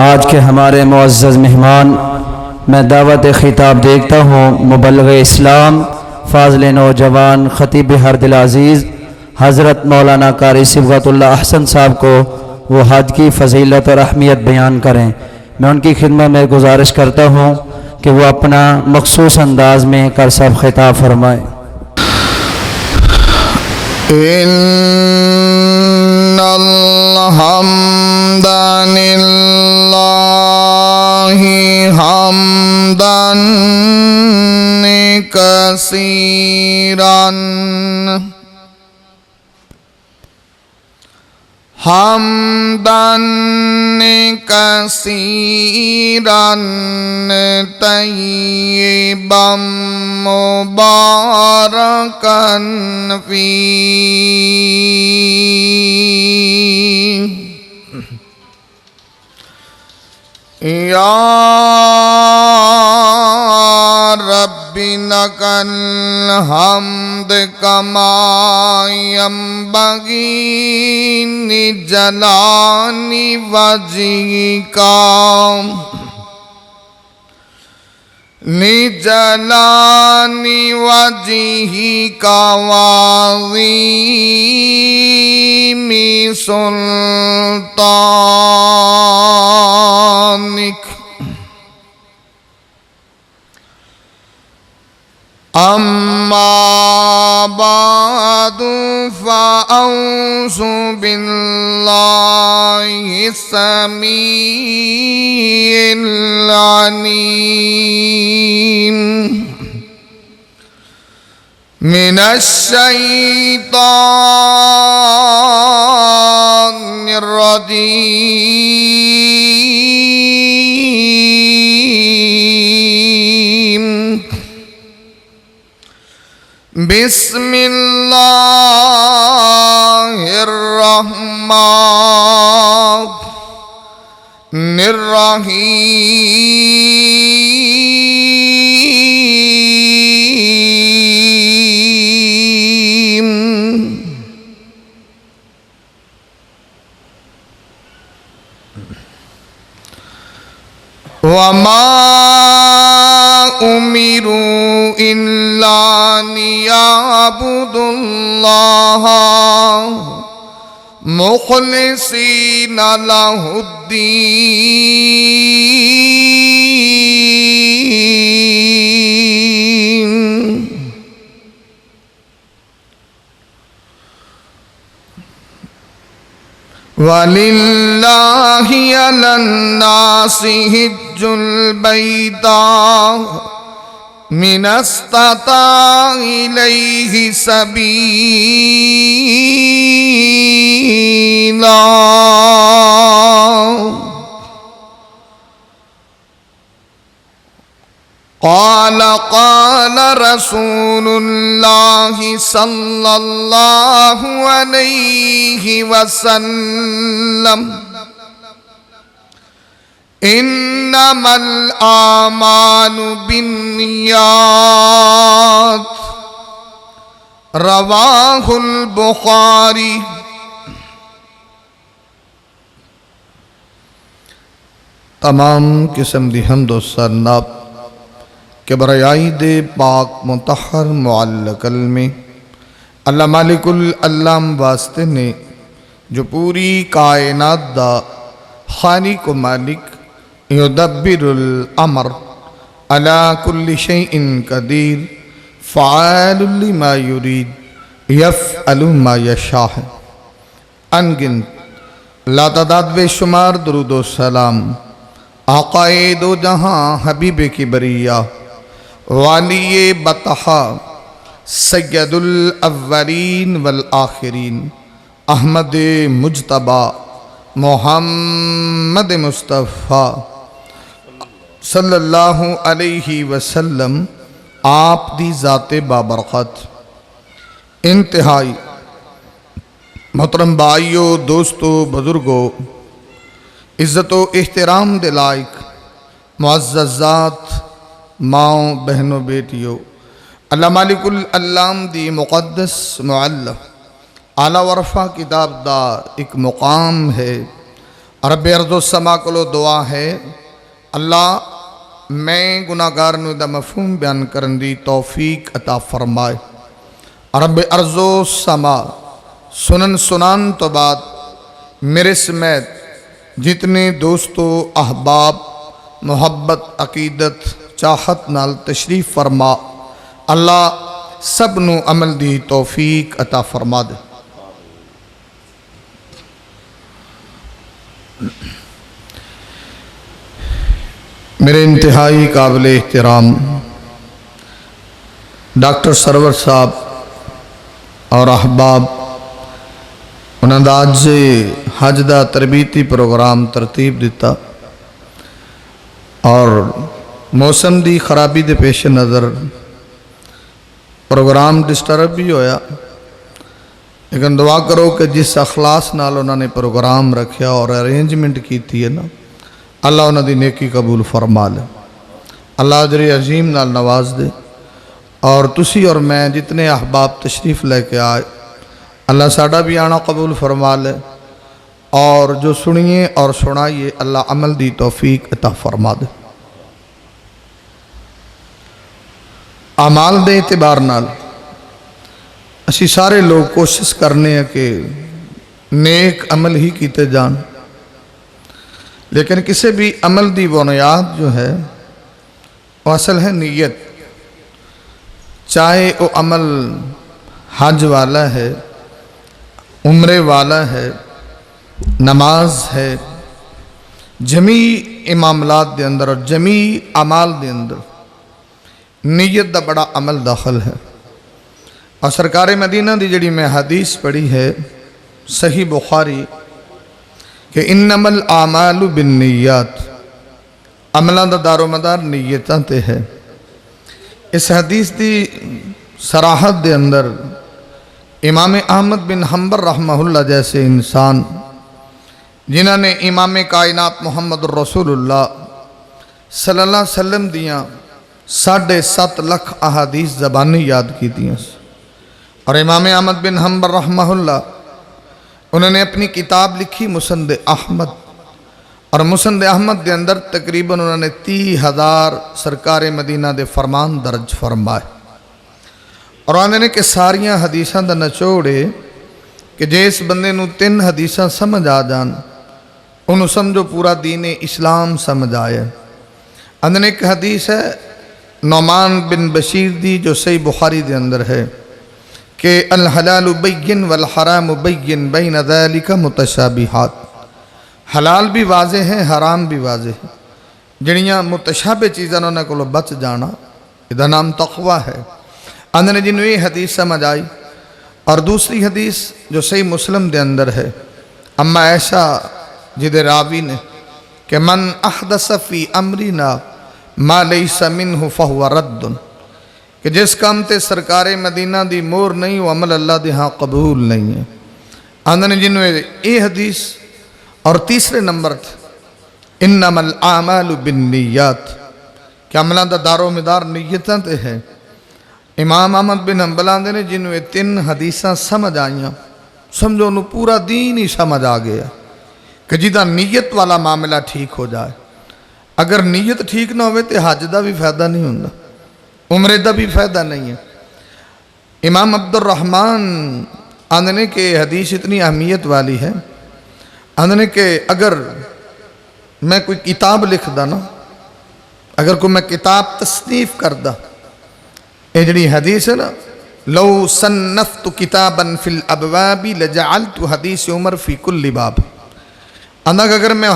آج کے ہمارے معزز مہمان میں دعوت خطاب دیکھتا ہوں مبلغ اسلام فاضل نوجوان خطیب ہردل عزیز حضرت مولانا قاری صبغت اللہ احسن صاحب کو وہ حج کی فضیلت اور اہمیت بیان کریں۔ میں ان کی خدمت میں گزارش کرتا ہوں کہ وہ اپنا مخصوص انداز میں کرسب خطاب فرمائیں۔ ان الحمد للہ حمدا کثیرا طیبا مبارکا فیہ یا رب لک الحمد کما ینبغی لجلال وجہک وعظیم سلطانک اما بعد فاعوذ باللہ السمیع العلیم من الشیطان الرجیم بسم اللہ الرحمن الرحیم وما امروا الا ليعبدوا الله مخلصين له الدين وَلِلَّهِ عَلَى النَّاسِ حِجُّ الْبَيْتِ مَنِ اسْتَطَاعَ إِلَيْهِ سَبِيلًا قال رسول اللہ صلی اللہ علیہ وسلم انما الاعمال بالنیات رواہ البخاری۔ تمام قسم دی حمد و ثنا کہ برائے دے پاک مطہر معلق میں اللہ مالک العلام واسطے نے جو پوری کائنات دا خالق و مالک یدبر الامر علی کل شیء قدیر فعال لما یرید یفعل ما یشاء۔ انگنت لا تعداد بے شمار درود و سلام آقائے دو جہاں حبیب کی بریہ والی بطحا سید الاولین والآخرین احمد مجتبی محمد مصطفیٰ صلی اللہ علیہ وسلم آپ دی ذات بابرکت انتہائی محترم بھائیو، دوستو، بزرگو، عزت و احترام دے لائق معززات، ماؤں، بہنوں، بیٹیوں، اللہ مالک العلام دی مقدس معلق اعلیٰ ورفع کتاب دا ایک مقام ہے رب ارض و سما کو دعا ہے اللہ میں گناہگار نو دا مفہوم بیان کرن دی توفیق عطا فرمائے۔ رب ارض و سما سنن سنان تو بعد میرے سمیت جتنے دوستو احباب محبت عقیدت چاہت نال تشریف فرما، اللہ سب نو عمل دی توفیق عطا فرما دے۔ میرے انتہائی قابل احترام ڈاکٹر سرور صاحب اور احباب انہوں نے آج حج دا تربیتی پروگرام ترتیب دیتا اور موسم دی خرابی دے پیش نظر پروگرام ڈسٹرب بھی ہویا، لیکن دعا کرو کہ جس اخلاص نال انہوں نے پروگرام رکھیا اور ارینجمنٹ کیتی ہے نا، اللہ انہوں دی نیکی قبول فرما لے، اللہ اجر عظیم نال نواز دے، اور تسی اور میں جتنے احباب تشریف لے کے آئے اللہ ساڑا بھی آنا قبول فرما لے، اور جو سنیے اور سنائیے اللہ عمل دی توفیق عطا فرما دے۔ اعمال دے اعتبار نال اسی سارے لوگ کوشش کرنے ہیں کہ نیک عمل ہی کیتے جان، لیکن کسی بھی عمل دی بنیاد جو ہے وہ اصل ہے نیت، چاہے وہ عمل حج والا ہے، عمرے والا ہے، نماز ہے، جمیع معاملات دے اندر اور جمیع اعمال دے اندر نیت دا بڑا عمل داخل ہے۔ اور سرکار مدینہ دی جڑی میں حدیث پڑھی ہے صحیح بخاری کہ انما الاعمال بالنیات، عملوں دا دار و مدار نیتاں تے ہے۔ اس حدیث دی صراحت دے اندر امام احمد بن حنبل رحمہ اللہ جیسے انسان جنہوں نے امام کائنات محمد الرسول اللہ صلی اللہ علیہ وسلم دیاں 7.5 لاکھ احادیث زبانی یاد کی دیاں، اور امام احمد بن حنبل رحمہ اللہ انہوں نے اپنی کتاب لکھی مسند احمد، اور مسند احمد دے اندر تقریباً انہوں نے 30,000 سرکار مدینہ دے فرمان درج فرمائے، اور انہوں نے کہ ساریاں حدیثاں دا نچوڑے کہ جس بندے نو 3 حدیثاں سمجھ آ جان انہوں سمجھو پورا دین اسلام سمجھ آئے۔ انہوں نے ایک حدیث ہے نعمان بن بشیر دی جو صحیح بخاری دے اندر ہے کہ الحلال بین والحرام بین بین ذالک متشابہات، حلال بھی واضح ہے حرام بھی واضح ہے، جڑیاں متشابہ چیزاں انہوں کو بچ جانا، یہ نام تقوی ہے۔ انہوں نے جنہوں یہ حدیث سمجھ آئی، اور دوسری حدیث جو صحیح مسلم دے اندر ہے اما عائشہ جدے راوی نے کہ من احدث فی امرنا ما لیس منہ فہو رد، کہ جس کام تے سرکار مدینہ دی مور نہیں وہ عمل اللہ دے ہاں قبول نہیں ہے۔ انہوں نے جنہوں یہ حدیث، اور تیسرے نمبر تھا انما الاعمال بالنیات، کہ عملہ دا دار و مدار نیتاں تے ہے۔ امام احمد بن حنبل نے جنہوں 3 حدیثاں سمجھ آئیاں سمجھو انہوں پورا دین ہی سمجھ آ گیا کہ جدہ نیت والا معاملہ ٹھیک ہو جائے، اگر نیت ٹھیک نہ ہوئے تو حج دا بھی فائدہ نہیں ہوتا، عمرے دا بھی فائدہ نہیں ہے۔ امام عبد الرحمن آندھنے کہ حدیث اتنی اہمیت والی ہے، آندھنے کہ اگر میں کوئی کتاب لکھ دا نا، اگر کوئی میں کتاب تصنیف کر دا، یہ جڑی حدیث ہے نا لو صنفت کتابا فی الابواب لجعلت حدیث عمر فی کل باب، آندھا کہ اگر میں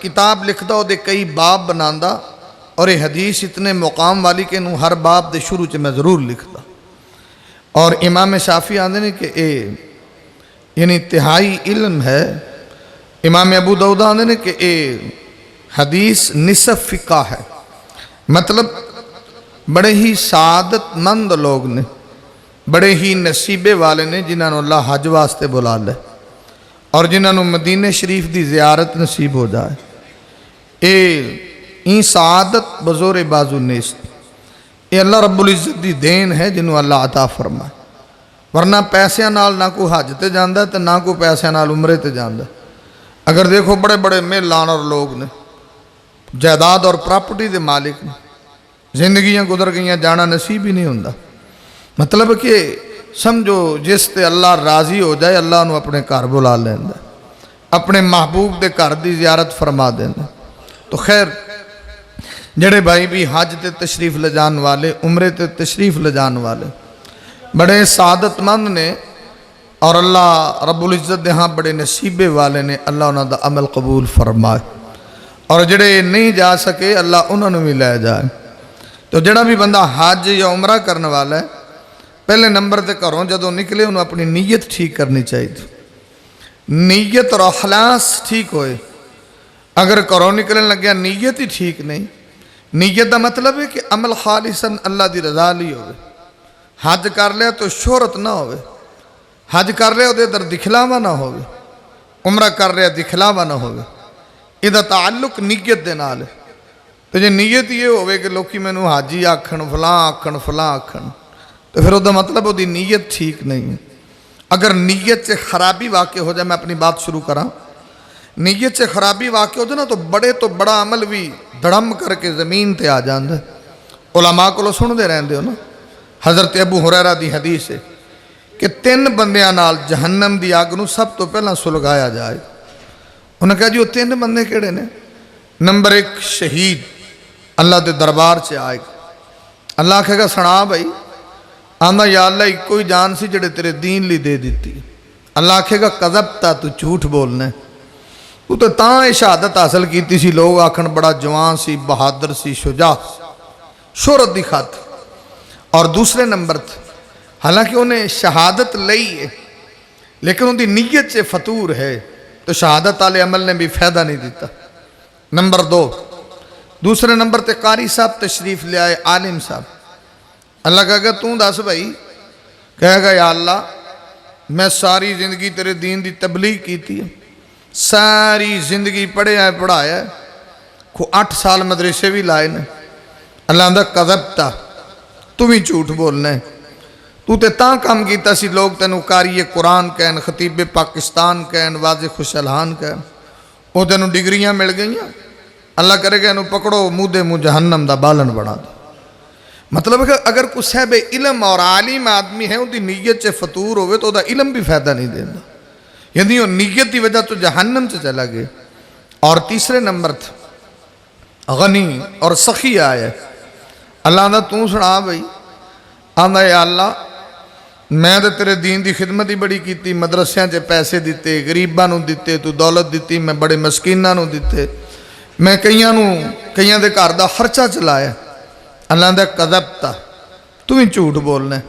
کتاب لکھ دا دے کئی باب بناندہ، اور یہ حدیث اتنے مقام والی کہ انہوں ہر باب دے شروع چے میں ضرور لکھ دا۔ اور امام شافعی آندھے نے کہ یعنی انتہائی علم ہے۔ امام ابو داؤد آندھے نے کہ حدیث نصف فقہ ہے، مطلب بڑے ہی سعادت مند لوگ نے، بڑے ہی نصیبے والے نے جنہوں اللہ حج واسطے بلا لے، اور جنہوں مدینہ شریف دی زیارت نصیب ہو جائے، این سعادت بزور بازو نیست، یہ اللہ رب العزت دی دین ہے جنہوں اللہ عطا فرمائے، ورنہ پیسے نال نہ کو حج تے جاندہ تے نہ کو پیسے نال عمرے تے جاندہ۔ اگر دیکھو بڑے بڑے میلان اور لوگ نے، جائیداد اور پراپرٹی دے مالک نے، زندگیاں گزر گئیاں، جانا نصیب ہی نہیں ہوتا۔ مطلب کہ سمجھو جس تے اللہ راضی ہو جائے اللہ انہوں اپنے گھر بلا لینا، اپنے محبوب دے گھر دی زیارت فرما دینا۔ تو خیر جڑے بھائی بھی حج تے تشریف لے جان والے، عمرے تے تشریف لے جان والے بڑے سعادت مند نے، اور اللہ رب العزت دے ہاں بڑے نصیبے والے نے، اللہ انہوں دا عمل قبول فرمائے، اور جڑے نہیں جا سکے اللہ انہوں نے بھی لے جائے۔ تو جڑا بھی بندہ حج یا عمرہ کرنے والا ہے، پہلے نمبر تے گھروں جدوں نکلے انہوں اپنی نیت ٹھیک کرنی چاہیے، نیت اور اخلاص ٹھیک ہوئے۔ اگر گھروں نکلنے لگیا نیت ہی ٹھیک نہیں، نیت دا مطلب ہے کہ عمل خالصاً اللہ دی رضا لی ہوئے۔ حج کر لیا تو شہرت نہ ہوئے، حج کر رہے ہو در دکھلاوا نہ ہوئے، عمرہ کر رہے دکھلاوا نہ ہوئے۔ یہ تعلق نیت دے نال ہے۔ تو جے نیت یہ ہوئے کہ لوکی میں نو حاجی آکھن فلاں آکھن فلاں آکھن، تو پھر وہ مطلب وہ دی نیت ٹھیک نہیں ہے۔ اگر نیت سے خرابی واقع ہو جائے، میں اپنی بات شروع کراں، نیت سے خرابی واقع ہو جائے نا، تو بڑے تو بڑا عمل بھی دھڑم کر کے زمین تے آ جاندے۔ علماء کو لو سن دے رہندے ہو نا، حضرت ابو ہریرہ دی حدیث ہے کہ 3 بندیاں نال جہنم دی آگ نو سب تو پہلا سلگایا جائے۔ انہوں نے کہا جی وہ 3 بندے کیڑے نے؟ نمبر 1 شہید اللہ دے دربار سے آئے گا، اللہ کہے گا سنا بھائی، آندا یا اللہ ایک کوئی جان سی جڑے تیرے دین لی دے دیتی۔ اللہ کہے گا کذبتا، تو جھوٹ بولنا ہے، تو تاں شہادت حاصل کیتی سی، لوگ آکھن بڑا جوان سی، بہادر سی، شجاع، شہرت دی خاطر۔ اور دوسرے نمبر تھے، حالانکہ انہیں شہادت لئی ہے لیکن ان دی نیت سے فطور ہے، تو شہادت والے عمل نے بھی فائدہ نہیں دیتا۔ نمبر 2، دوسرے نمبر تے قاری صاحب تشریف لے آئے، عالم صاحب۔ اللہ کہے گا توں دس بھائی، کہے گا یا اللہ میں ساری زندگی تیرے دین دی تبلیغ کیتی ہے، ساری زندگی پڑھیا ہے پڑھایا ہے، کو 8 سال مدرسے بھی لائے نے۔ اللہ اندہ کذبتا، تو بھی جھوٹ بولنا ہے، تو تے تاں کام کیتا سی لوگ تینوں قاری قرآن کہن، خطیب پاکستان کہن، واضح خوشالہان کہن، وہ تینوں ڈگریاں مل گئیاں۔ اللہ کرے گا انہوں پکڑو مودے منہ جہنم دا بالن بنا دو۔ مطلب ہے کہ اگر کوئی صاحب علم اور عالم آدمی ہے، ان دی نیت سے فطور ہوئے تو دا علم بھی فائدہ نہیں دینا، یعنی وہ نیت دی وجہ تو جہنم سے چلا گئے۔ اور تیسرے نمبر تھا غنی اور سخی آیا، اللہ آندہ توں سنا بھائی، آندہ یا اللہ میں تو تیرے دین دی خدمت ہی بڑی کیتی، مدرسیاں چے پیسے دیتے، غریباں نو دیتے، تو دولت دیتی، میں بڑے مسکیناں نو دیتے، میں کئیاں دے گھر دا خرچہ چلایا۔ اللہ نے کذبتا، تو ہی جھوٹ بولنا ہے،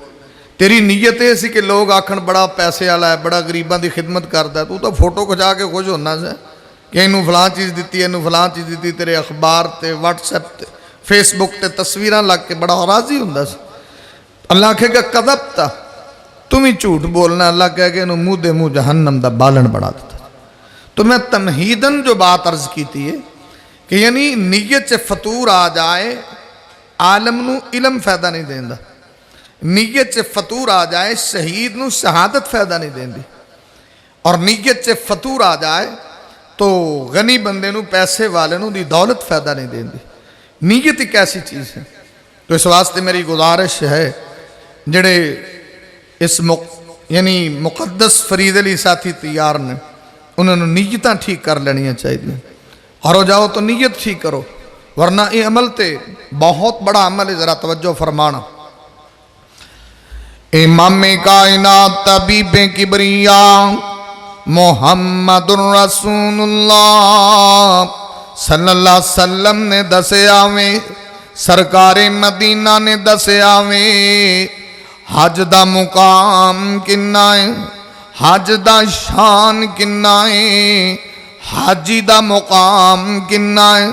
تیری نیت ہے سی کہ لوگ آکھن بڑا پیسے والا ہے، بڑا غریباں دی خدمت کرتا ہے، تو فوٹو کھچا کے خوش ہونا سے کہ انہوں فلاں چیز دیتی ہے، انہوں فلاں چیز دیتی، تیرے اخبار تے واٹس ایپ تے فیس بک تے تصویراں لگ کے بڑا راضی ہوندا سی۔ اللہ کہے گا کذبتا، تم ہی جھوٹ بولنا۔ اللہ کہے گا انہوں منہ دے منہ جہنم دا بالن بنا دیتا۔ تو میں تمہیدن جو بات عرض کیتی ہے کہ یعنی نیت سے فطور آ جائے، عالم نو علم فائدہ نہیں دیندہ، نیت سے فطور آ جائے شہید نو شہادت فائدہ نہیں دیندی، اور نیت سے فطور آ جائے تو غنی بندے نو پیسے والے نو دی دولت فائدہ نہیں دیندی۔ نیت ایک ایسی چیز ہے۔ تو اس واسطے میری گزارش ہے جڑے اس یعنی مقدس فرید علی ساتھی تیار نے، انہوں نے نیتاں ٹھیک کر لینیاں چاہیے، اور ہو جاؤ تو نیت ٹھیک کرو، ورنہ یہ عمل تے بہت بڑا عمل ہے، ذرا توجہ فرمانا۔ امام کائنات طبیب کبریا محمد رسول اللہ صلی اللہ علیہ وسلم نے دسیا میں، سرکار مدینہ نے دسیا میں، حج دا مقام کنا ہے، حج دا شان کنا ہے، حاجی دا مقام کنا ہے،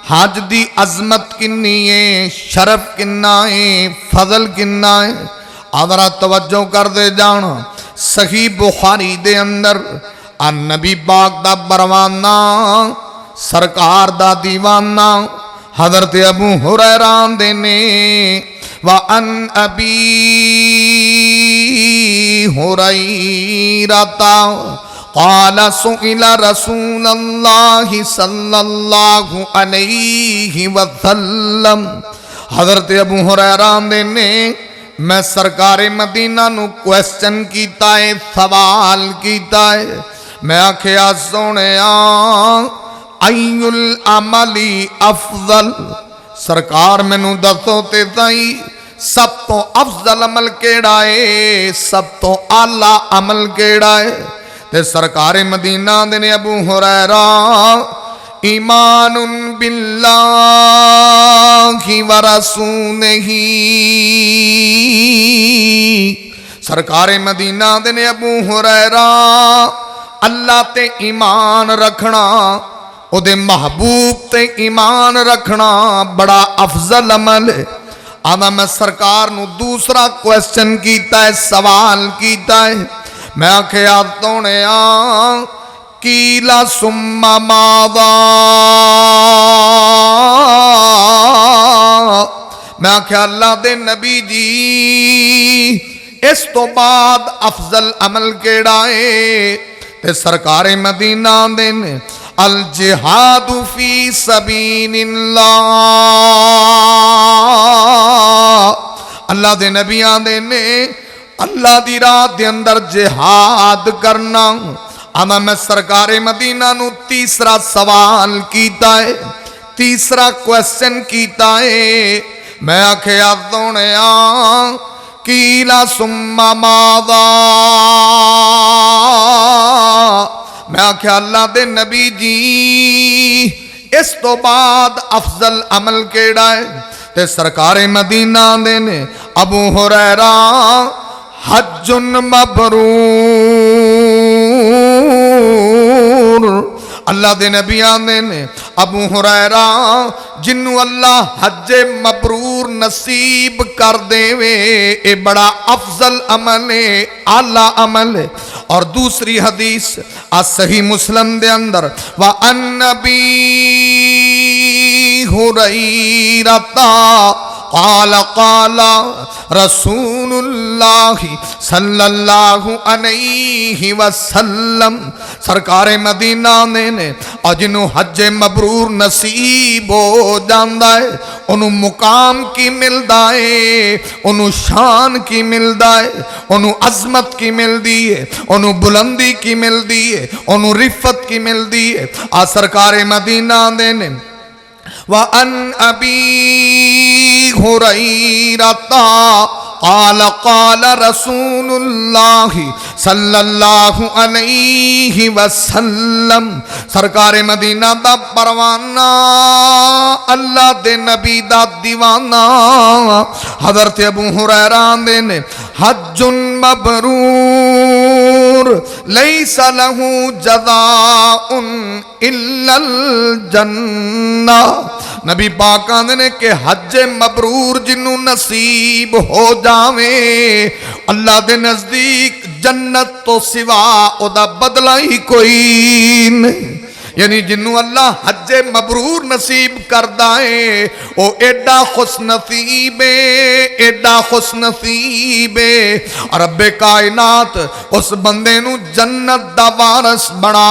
حج دی عظمت کنی ہے، شرف کنا ہے، فضل کنا ہے۔ آدھرا توجہ کر دے جانا، صحیح بخاری دے اندر النبی پاک دا بروانہ، سرکار دا دیوانہ حضرت ابو ہریرہ دے نے، وَأَنْ أَبِي هُرَيْرَةَ قال سئل رسول اللہ صلی اللہ علیہ وسلم، حضرت ابو ہریرہ نے میں سرکار مدینہ نو کویسچن کیتا ہے، سوال کیتا ہے، میں آکھیا سونیا ای العمل افضل، سرکار مینوں دسو تے سہی سب تو افضل عمل کیڑا ہے، سب تو اعلی عمل کیڑا ہے؟ تے سرکار مدینہ دے ابو ہریرہ ایمان باللہ ورسولہ، سرکار مدینہ دے ابو ہریرہ اللہ تے ایمان رکھنا، او دے محبوب تے ایمان رکھنا بڑا افضل عمل ہے۔ آنا میں سرکار نو دوسرا کویسچن کیتا ہے، سوال کیتا ہے، میں آکھیا سونیا کیلا ثم ماذا، میں آکھیا اللہ دے نبی جی اس تو بعد افضل عمل کیڑا ہے؟ تے سرکار مدینہ دے الجہاد فی سبیل اللہ، اللہ دے نبی آندے نے اللہ دی راہ دے اندر جہاد کرنا۔ اما میں سرکار مدینہ نو تیسرا سوال کیتا ہے، تیسرا کویسچن کیتا ہے، میں آکھیا سونیا کیلا ثم ماذا، میں آکھیا اللہ دے نبی جی اس تو بعد افضل عمل کیڑا ہے؟ تے سرکار مدینہ دے نے ابو ہریرہ حج مبرور، اللہ دے نبی آندے نے ابو ہریرہ جنو اللہ حج مبرور نصیب کر دے وے اے بڑا افضل عمل ہے، اعلی عمل ہے۔ اور دوسری حدیث صحیح مسلم دے اندر وَأَنْ نَبِي هُرَيْرَةَ قال قال رسول اللہ صلی اللہ علیہ وسلم، سرکار مدینہ نے جنہوں حج مبرور نصیب ہو جاندہ ہے انہوں مقام کی ملدا ہے، انہوں شان کی ملدا ہے، انہوں عظمت کی ملدی ہے، انہوں بلندی کی ملدی ہے، انہوں رفت کی ملدی ہے۔ سرکار مدینہ نے وَأَنْ أَبِي هُرَيْرَةَ قال قال رسول اللہ صلی اللہ علیہ وسلم، سرکار مدینہ دا پروانہ اللہ دے نبی دا دیوانہ حضرت ابو ہریرہ نے حج مبرور لیس لہ جزاء الا الجنہ، نبی پاک آندے نے کہ حج مبرور جنوں نصیب ہو جاویں اللہ دے نزدیک جنت تو سوا او دا بدلہ ہی کوئی نہیں، یعنی جنوں اللہ حج مبرور نصیب کردہ ہے او ایڈا خوش نصیب ہے، ایڈا خوش نصیب ہے، اور رب کائنات اس بندے نو جنت دا وارث بنا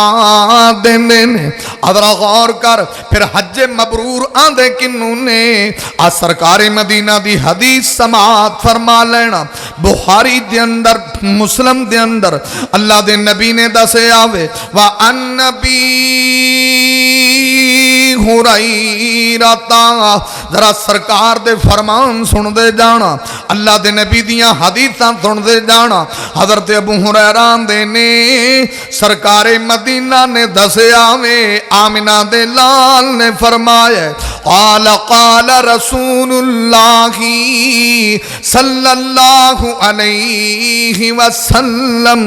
دیندے نے۔ ادھرا غور کر پھر حج مبرور آندے کنوں نے؟ سرکار مدینہ دی حدیث سماعت فرما لینا، بخاری دے اندر مسلم دے اندر اللہ دے نبی نے دسے آوے وَأَنْ نَبِي ہریرہ، ذرا سرکار دے فرمان سن دے جانا، اللہ دے نبی دیاں حدیثاں سن دے جانا۔ حضرت ابو ہریرہ دے نے سرکار مدینہ نے دسے آوے آمنہ دے لال نے فرمایا قال قال رسول اللہ صلی اللہ علیہ وسلم،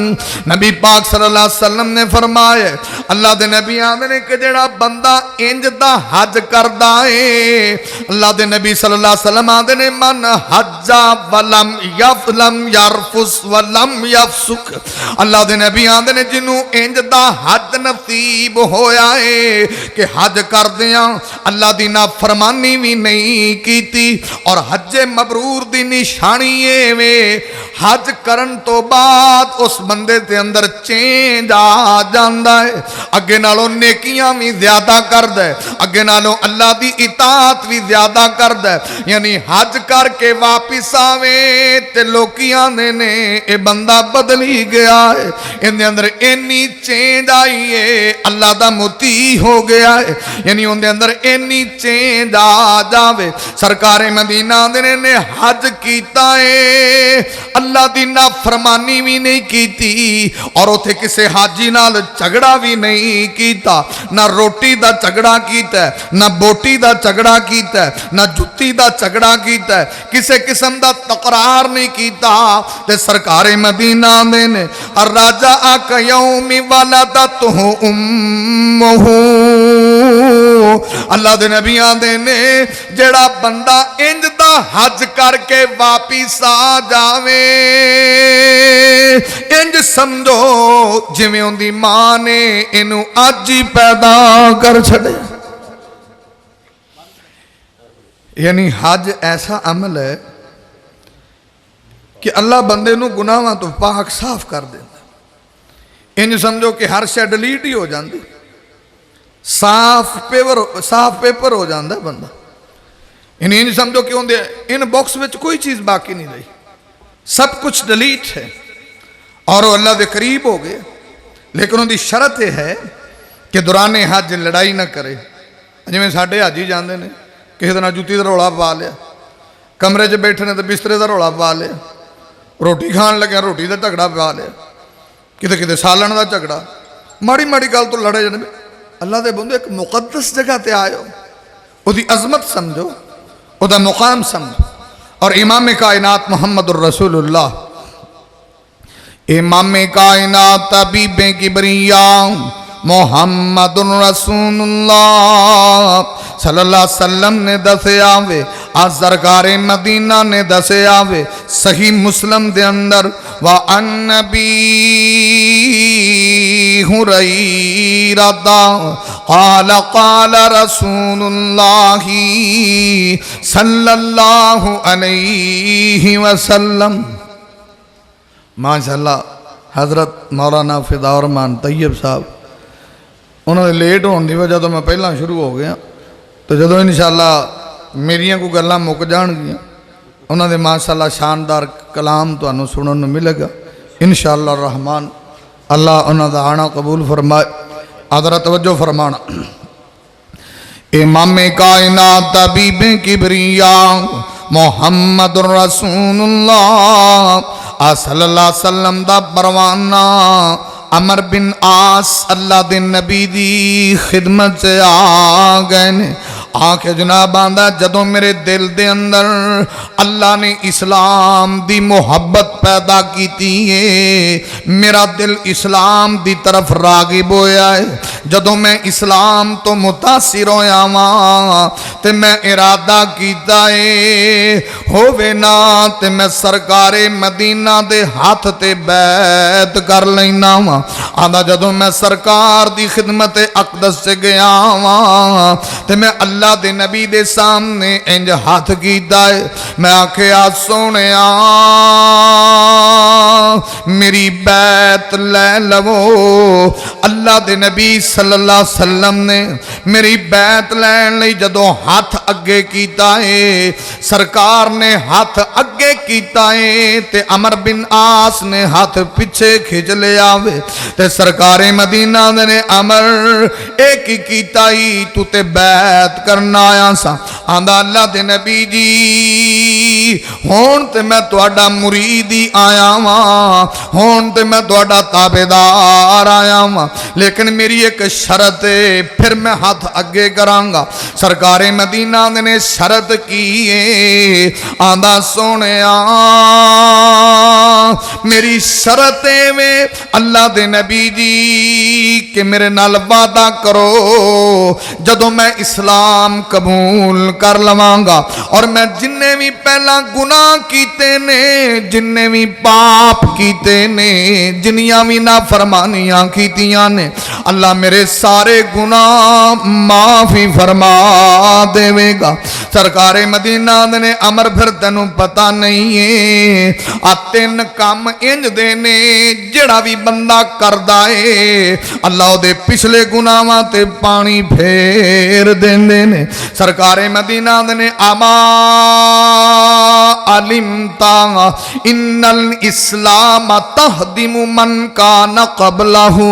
نبی پاک صلی اللہ علیہ وسلم نے فرمایا اللہ دے نبی آدھے نے کہ جڑا بندہ انج دا حج کردہ ہے، اللہ دے نبی صلی اللہ علیہ وسلم آدھے نے من حجا ولم یرفس ولم یفسق، اللہ دے نبی آدھے نے جنہوں انج دا حج نصیب ہویا ہے کہ حج کردیاں اللہ دی नाफरमानी भी नहीं कीती। और हज मबरूर दी निशानी एवें हज करन तो बाद उस बंदे दे अंदर चेंज आ जांदा है, अगे नालों नेकियां भी ज्यादा करदा है, अगे नालों अल्लाह दी इताअत भी ज्यादा करदा है। यानी हज करके वापिस आवे ते लोकी आंदे ने ये बंदा बदली गया है, इहदे अंदर इन्नी चेंज आई है, अल्लाह दा मोती हो गया है। यानी उनके अंदर इन्नी चेंज आ जावे। सरकारे मदीना ने हज कीता है, अल्लाह दी नाफरमानी भी नहीं कीती और उथे किसे हाजी नाल झगड़ा भी नहीं कीता, ना रोटी दा झगड़ा कीता, ना बोटी दा झगड़ा कीता, ना जुत्ती दा झगड़ा कीता, किसे किस्म दा तकरार नहीं कीता। ते सरकारे मदीना ने राजा आका यौमी वाला दतहु उम्मुहु, अल्लाह दे नबी आंदे ने जेड़ा बंदा इंज दा हज करके वापिस आ जावे, इंज समझो जिवें उनदी मां ने इनू अज ही पैदा कर छड़े। यानी हज ऐसा अमल है कि अल्लाह बंदे नू गुनाहां तो पाक साफ कर देंदा। इंज समझो कि हर शै डिलीट ही हो जाती, साफ पेपर हो जाता है बंदा। इन्हें नहीं समझो कि उनके इन बॉक्स में कोई चीज़ बाकी नहीं रही, सब कुछ डिलीट है और वो अल्लाह के करीब हो गए। लेकिन उनकी शर्त यह है कि दौराने हज लड़ाई ना करे। जिमें साढ़े हाजी जाते हैं, किसी दिन जुत्ती का रौला पा लिया, कमरे च बैठे ने तो बिस्तरे का रौला पा लिया, रोटी खान लगे रोटी का झगड़ा पा लिया, किते किते सालन का झगड़ा, माड़ी माड़ी गल तो लड़े जाने। अल्लाह के बंदे एक मुकद्दस जगह ते आए हो, उसकी अजमत समझो, उसका मुकाम समझो। और इमाम कायनात मुहम्मदुर रसूलुल्लाह, इमाम कायनात तबीबे किबरिया मुहम्मदुर रसूलुल्लाह सल्लल्लाहु अलैहि वसल्लम ने दसिया वे, आज सरकारे मदीना ने दसिया वे सही मुस्लिम दे अंदर, व अन्नबी हुरैरा क़ाल क़ाल रसूलुल्लाह सल्लल्लाहु अलैहि वसल्लम। माशाअल्लाह हज़रत मौलाना फ़िदा रहमान तैयब साहब, उन्होंने लेट होने की वजह तो मैं पहला शुरू हो गया, तो जो इंशाअल्लाह मेरिया कोई गल्लां मुक जाणगियां, उन्होंने माशाअल्लाह शानदार कलाम तुहानूं सुनने मिलेगा इंशाअल्लाह रहमान। अल्लाह उन्होंने आना कबूल फरमाए। आदरा तवज्जो फरमाना। इमाम कायनात तबीब किबरिया मुहम्मदुर रसूलुल्लाह सल्लल्लाहु अलैहि वसल्लम दा परवाना अमर बिन आस अल्लाह दे नबी दी खिदमत से आ गए ने। आके जनाब आंदा जदों मेरे दिल दे अंदर अल्लाह ने इस्लाम दी मोहब्बत पैदा की है, मेरा दिल इस्लाम दी तरफ रागिब होया है। जदों मैं इस्लाम तो मुतासिर होया वां ते मैं इरादा कीता है होवे ना ते मैं सरकारे मदीना दे हाथ ते बैत कर लेना वां। आंदा जदों मैं सरकार दी खिदमत अकदस से गया वां ते मैं अल्लाह दे नबी दे सामने इंज हाथ कीता है, मैं आखिया सोनिया मेरी बैत ले लवो। अल्लाह दे नबी सल्लल्लाहु अलैहि वसल्लम ने मेरी बैत लैन लई जदों हाथ अगे कीता है, सरकार ने हाथ अगे कीता है ते अमर बिन आस ने हाथ पिछे खिंच लिया वे ते सरकारे मदीना ने अमर एक ही कीता ही तू ते बैत करना आया सा। आंदा अल्लाह दे नबी जी हुण ते मैं तुहाडा मुरीद ही आया वां, हुण ते मैं तुहाडा ताबेदार आया वां, लेकिन मेरी एक शरत है, फिर मैं हाथ अगे करांगा। सरकारे मदीना ने शरत की है, आंदा सोनिया मेरी शरत में अल्लाह दे नबी जी कि मेरे नाल वादा करो जदों मैं इस्लाम कबूल कर लवांगा और मैं जिन्ने भी पहला गुनाह कीते ने जिन्ने भी पाप कीते ने जिन्नियां भी नाफरमानियां कीतियां ने अल्लाह मेरे सारे गुनाह माफी फरमा देवेगा। सरकारे मदीना ने अमर फिर तेनू पता नहीं है आ तीन काम इंज दे ने जड़ा भी बंदा करदा है अल्लाह दे पिछले गुनाहां ते पानी फेर देंदे ने। सरकारे मदीना ने अमा अलिमता इन्नल इस्लाम तहदिमु मन कान क़ब्लहु।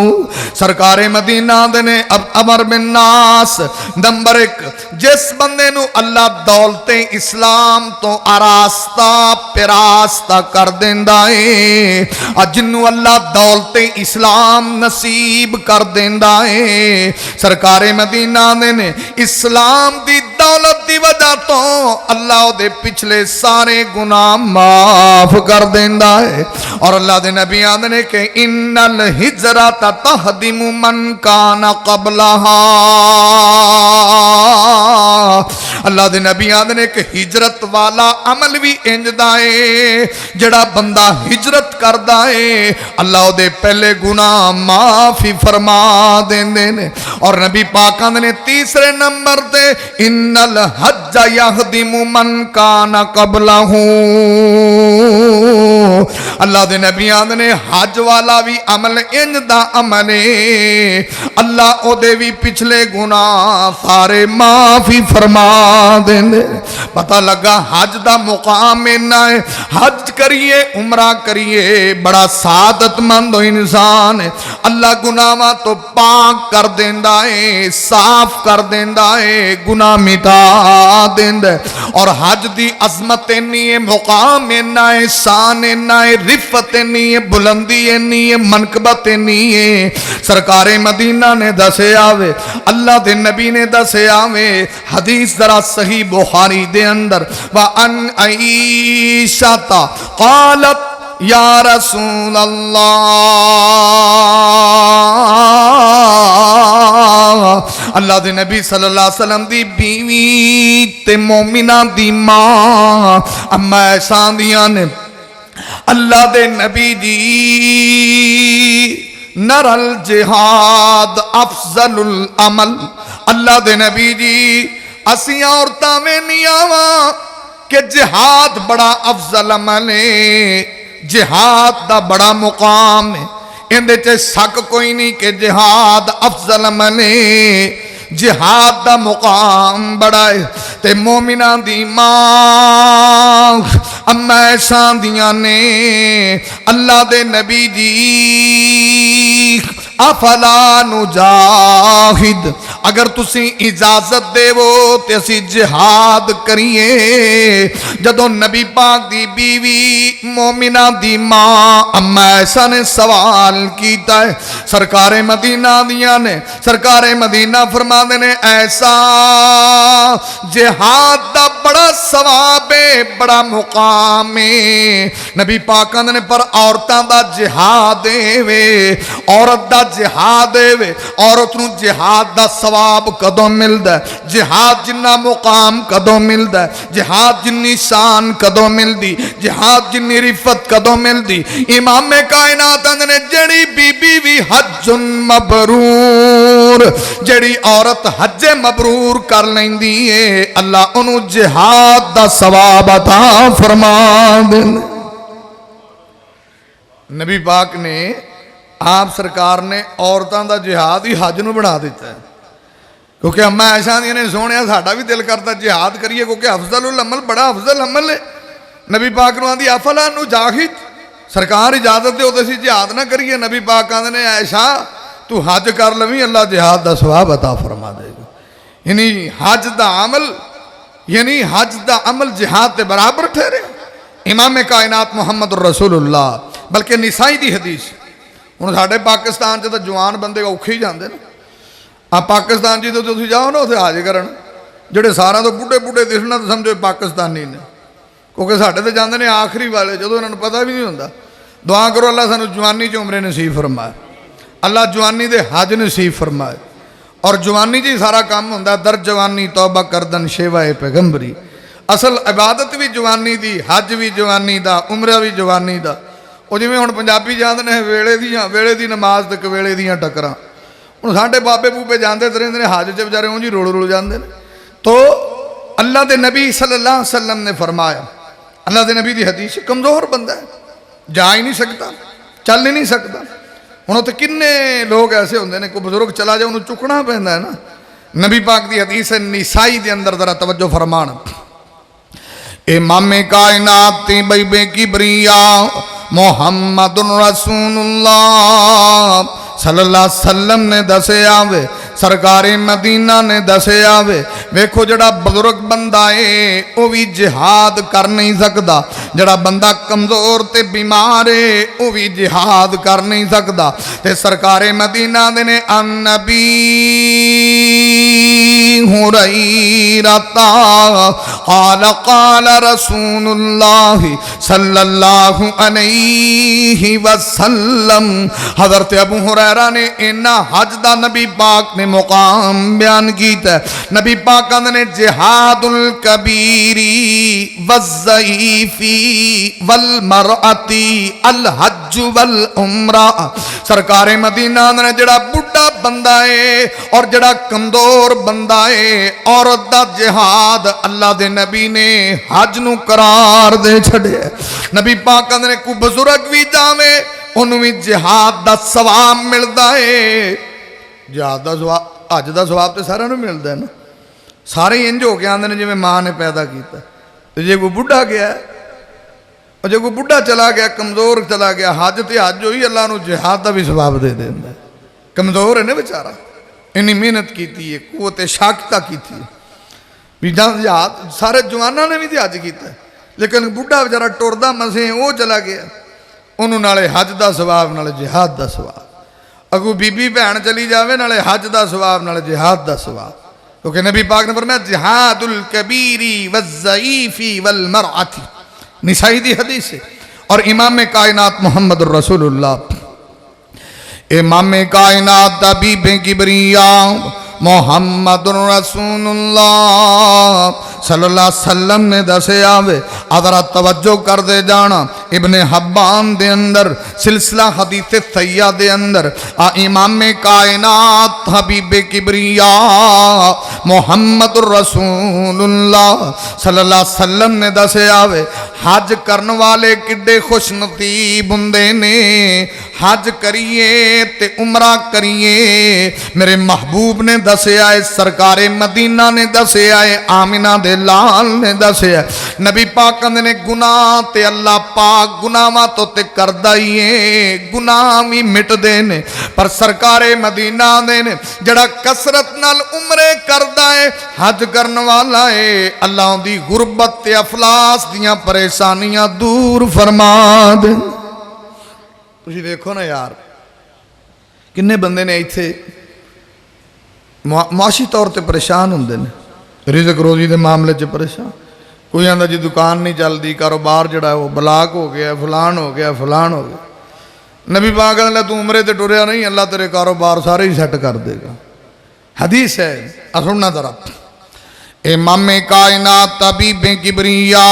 सरकारे मदीना ने अमर बिन नास नंबर 1 जिस बंदे नू अल्लाह दौलते इस्लाम तो आरास्ता पिरास्ता कर देंदा है जिन्नू अल्लाह दौलते इस्लाम नसीब कर देंदा है सरकारे मदीना ने इस्लाम दी दौलत दी वजह तो अल्लाह दे पिछले सारे गुनाह माफ कर देंदा है। और अल्लाह दे नबी आंदे ने कि इन्नल हिजरत तहदिमु मन कान क़ब्लहा। अल्लाह दे नबी आंदे ने कि हिजरत वाला अमल भी इंजदा है जड़ा बंदा हिजरत करदा है अल्लाह दे पहले गुनाह माफी फरमा देंदे ने। और नबी पाक आंदे ने तीसरे नंबर ते इन्नल हज यहदिमु मन कान क़ब्लहु। अल्लाह दे नबी आंदे ने हज वाला भी अमल इंजदा अमल है अल्लाह ओदे भी पिछले गुनाह सारे माफी फरमा देंदे। पता लगा हज दा मुकाम इन्ना है हज करिए उमरा करिए बड़ा सादतमंद इंसान है अल्लाह गुनाहां तो पाक कर देंदा है साफ कर देंदा है गुनाह मिटा देंदा है। और हज दी अजमत इन्नी है मुकाम इन्ना है शान इन्ना है रिफत इन्नी है बुलंदी इन्नी है मनकबत इन्नी है सरकारे मदीना ने दसे आवे अल्लाह दे नबी ने दसे आवे हदीस जरा सही बुखारी दे अंदर व अन आयशा क़ालत या रसूल अल्लाह। अल्लाह दे नबी सल्लल्लाहु अलैहि वसल्लम दी बीवी ते मोमिना दी मां अम्मा ऐसा दियां ने अल्लाह दे नबी जी नरल जिहाद अफजलुल अमल। अल्लाह दे नबी जी असी औरतां में नहीं आवा कि जिहाद बड़ा अफजल अमल है जिहाद दा बड़ा मुकाम है इंदे च शक कोई नहीं कि जिहाद अफजल अमल है जिहाद दा मुकाम बड़ा है। ते मोमिना दी मां अम्मा ऐसा दियां ने अल्लाह दे नबी जी अफला नुजाहिद अगर तुसी इजाजत देवो ते असी जिहाद करिए। जदों नबी पाक दी बीवी मोमिना दी मां अम्मा ऐसा ने सवाल कीता है सरकारे मदीना दियां ने सरकारे मदीना फरमाते ने ऐसा जिहाद दा बड़ा सवाब है बड़ा मुकाम है नबी पाक ने पर औरतां दा जिहाद वे औरत दा जिहाद वे औरत नूं जिहाद दा सवाब कदों मिलदा जिहाद जिन्ना मुकाम कदों मिलदा जिहाद जिन्नी शान कदों मिलदी जिहाद जिन्नी रिफत कदों मिलदी। इमाम कायनात ने जड़ी बीबी भी हज्जुन मबरूर जड़ी औरत हज मबरूर कर लैंदी है अल्लाह उन्हों जिहाद दा सवाब अता फरमा देंदे। नबी पाक ने आप सरकार ने औरतों का जिहाद ही हज नूं बना दिता है क्योंकि अम्मा ऐसा दी ने सोने साडा भी दिल करता जिहाद करिए क्योंकि अफजलुल अमल बड़ा अफजल अमल है। नबी पाक नूं आंदी अफला नुजाहिद सरकार इजाजत दे उदे असीं जिहाद ना करिए नबी पाक आंदे ने ऐशा तू हज कर लवी अल्लाह जिहाद दा सवाब अता फरमा देगा। यानी हज दा अमल जिहाद के बराबर ठहरे। इमाम कायनात मुहम्मद रसूलुल्लाह बल्कि निसाई दी हदीस हुण साडे पाकिस्तान च तो जवान बंदे औखे ही जाते हैं आ पाकिस्तान जी तो तुसीं जाओ ना उत्थे हाज करन ਜਿਹੜੇ ਸਾਰਿਆਂ ਤੋਂ ਬੁੱਢੇ ਬੁੱਢੇ ਦਿਸਣਾ ਤਾਂ ਸਮਝੋ ਪਾਕਿਸਤਾਨੀ ਨੇ ਕਿਉਂਕਿ ਸਾਡੇ ਤੇ ਜਾਂਦੇ ਨੇ ਆਖਰੀ ਵਾਲੇ ਜਦੋਂ ਇਹਨਾਂ ਨੂੰ ਪਤਾ ਵੀ ਨਹੀਂ ਹੁੰਦਾ। ਦੁਆ ਕਰੋ ਅੱਲਾ ਸਾਨੂੰ ਜਵਾਨੀ 'ਚ ਉਮਰੇ ਨਸੀਬ ਫਰਮਾਏ, ਅੱਲਾ ਜਵਾਨੀ ਦੇ ਹਜ ਨਸੀਬ ਫਰਮਾਏ। और जवानी जी सारा काम होंदा, दर जवानी तौबा करदन शेवाए पैगंबरी। असल इबादत भी जवानी दी, हज भी जवानी दा, उमरा भी जवानी दा। ਉਹ ਜਿਵੇਂ ਹੁਣ ਪੰਜਾਬੀ ਜਾਂਦੇ ਨੇ ਵੇਲੇ ਦੀ ਨਮਾਜ਼ ਤੇ ਕਵੇਲੇ ਦੀਆਂ ਟੱਕਰਾਂ। ਹੁਣ ਸਾਡੇ ਬਾਬੇ ਬੂਬੇ ਜਾਂਦੇ ਤੇ ਰਹਿੰਦੇ ਨੇ ਹਜ 'ਚ ਵਿਚਾਰੇ ਉਂਝ ਹੀ ਰੋਲ ਜਾਂਦੇ ਨੇ। तो अल्लाह के नबी सल्लल्लाहु अलैहि वसल्लम ने फरमाया, अल्लाह के नबी की हदीस, कमज़ोर बंदा है, जा ही नहीं सकता, चल ही नहीं सकता। हुण उत्थे किन्ने लोग ऐसे होंदे ने, कोई बजुर्ग चला जाए उन्होंने चुकना पैंदा है ना। नबी पाक की हदीस है निसाई के अंदर, जरा तवज्जो फरमान। इमामे कायनात ती बैबे किबरिया मुहम्मदुर रसूलुल्लाह सल्लल्लाहु अलैहि वसल्लम ने दसिया वे, सरकारे मदीना ने दसिया वे, वेखो जड़ा बजुर्ग बंदा है वह भी जिहाद कर नहीं सकता, जड़ा बंदा कमजोर ते बीमार है वह भी जिहाद कर नहीं सकता। ते सरकारे मदीना दे ने अन्नबी हुरैरता क़ाल क़ाल रसूलुल्लाह सल्लल्लाहु अलैहि वसल्लम, हज़रत अबू हुरैरा ने इन्ना हज दा नबी पाक ने मुकाम बयान किया। नबी पाक ने जिहादुल कबीरी वज़ईफी वल मरअती अल हज वल उमरा, सरकारे मदीना ने जड़ा बुढ़ा बंदा है और जड़ा कमजोर बंदा है, औरत दा जिहाद अल्लाह दे नबी ने हज नू करार दे छड़िया। नबी पाक ने कोई बजुर्ग भी जावे उन्होंने भी जिहाद दा सवाब मिलता है। जिहाद दा सवाब, हज दा सवाब तो सारे मिलता है ना। सारे इंज हो के आते हैं जिवें माँ ने पैदा किया। तो जे कोई बुढ़ा गया, और जो कोई बुढ़ा चला गया, कमजोर चला गया, हज तो हज हो ही, अल्लाह नूं जिहाद का भी सवाब दे देंदा है। कमजोर है ना बेचारा, इन्नी मेहनत की है, कुव्वत शाकिता की भी जिहाद, सारे जवानों ने भी तो हज किया, लेकिन बुढ़ा बेचारा टुरदा मसे वो चला गया, उन्होंने नाले हज का सवाब नाले जिहाद का सवाब। अगू बीबी भैन चली जाए नाले हज का सवाब नाले जिहाद का सवाब, क्योंकि नबी पाक ने फरमाया जिहादुल कबीरी वज़ईफी वल मरअती, निसाई दी हदीस है। और इमाम कायनात मुहम्मद रसूलुल्लाह, इमाम कायनात दा बीबे किबरिया मुहम्मदुर रसूलुल्लाह सल्लल्लाहु अलैहि वसल्लम ने दसिया वे, अदरा तवज्जो कर दे जाना। इब्ने हब्बान दे अंदर सिलसिला हदीस सैया दे अंदर आ इमाम कायनात हबीबे किबरिया मुहम्मदुर रसूलुल्लाह सल्लल्लाहु अलैहि वसल्लम ने दसिया वे, हज करने वाले किड्डे खुश नसीब हुंदे ने। हज करिए ते उमरा करिए, मेरे महबूब ने दसिया है, सरकारे मदीना ने दसिया है, आमिना दे लाल ने दसिया। नबी पाक ने गुनाह ते अल्लाह पाक गुनाहां तो ते करदा ही है, गुनाह भी मिटदे ने, पर सरकारे मदीना दे ने जड़ा कसरत नाल उमरे करदा है, हज करन वाला है, अल्लाह दी गुरबत ते अफलास दियां परेशानियां दूर फरमा दे। तुसीं देखो ना यार, किन्ने बंदे ने इत्थे मुआशी तौर पर परेशान होंगे ने, रिजक रोजी के मामले च परेशान। कोई आंदा जी दुकान नहीं चलती, कारोबार जड़ा वो ब्लाक हो गया, फलान हो गया, फलान हो गया। नबी पाक कहंदा तू उमरे ते टुरिया नहीं, अल्लाह तेरे कारोबार सारे ही सेट कर देगा। हदीस है, सुनना जरा। इमाम कायनात तबीबे किबरिया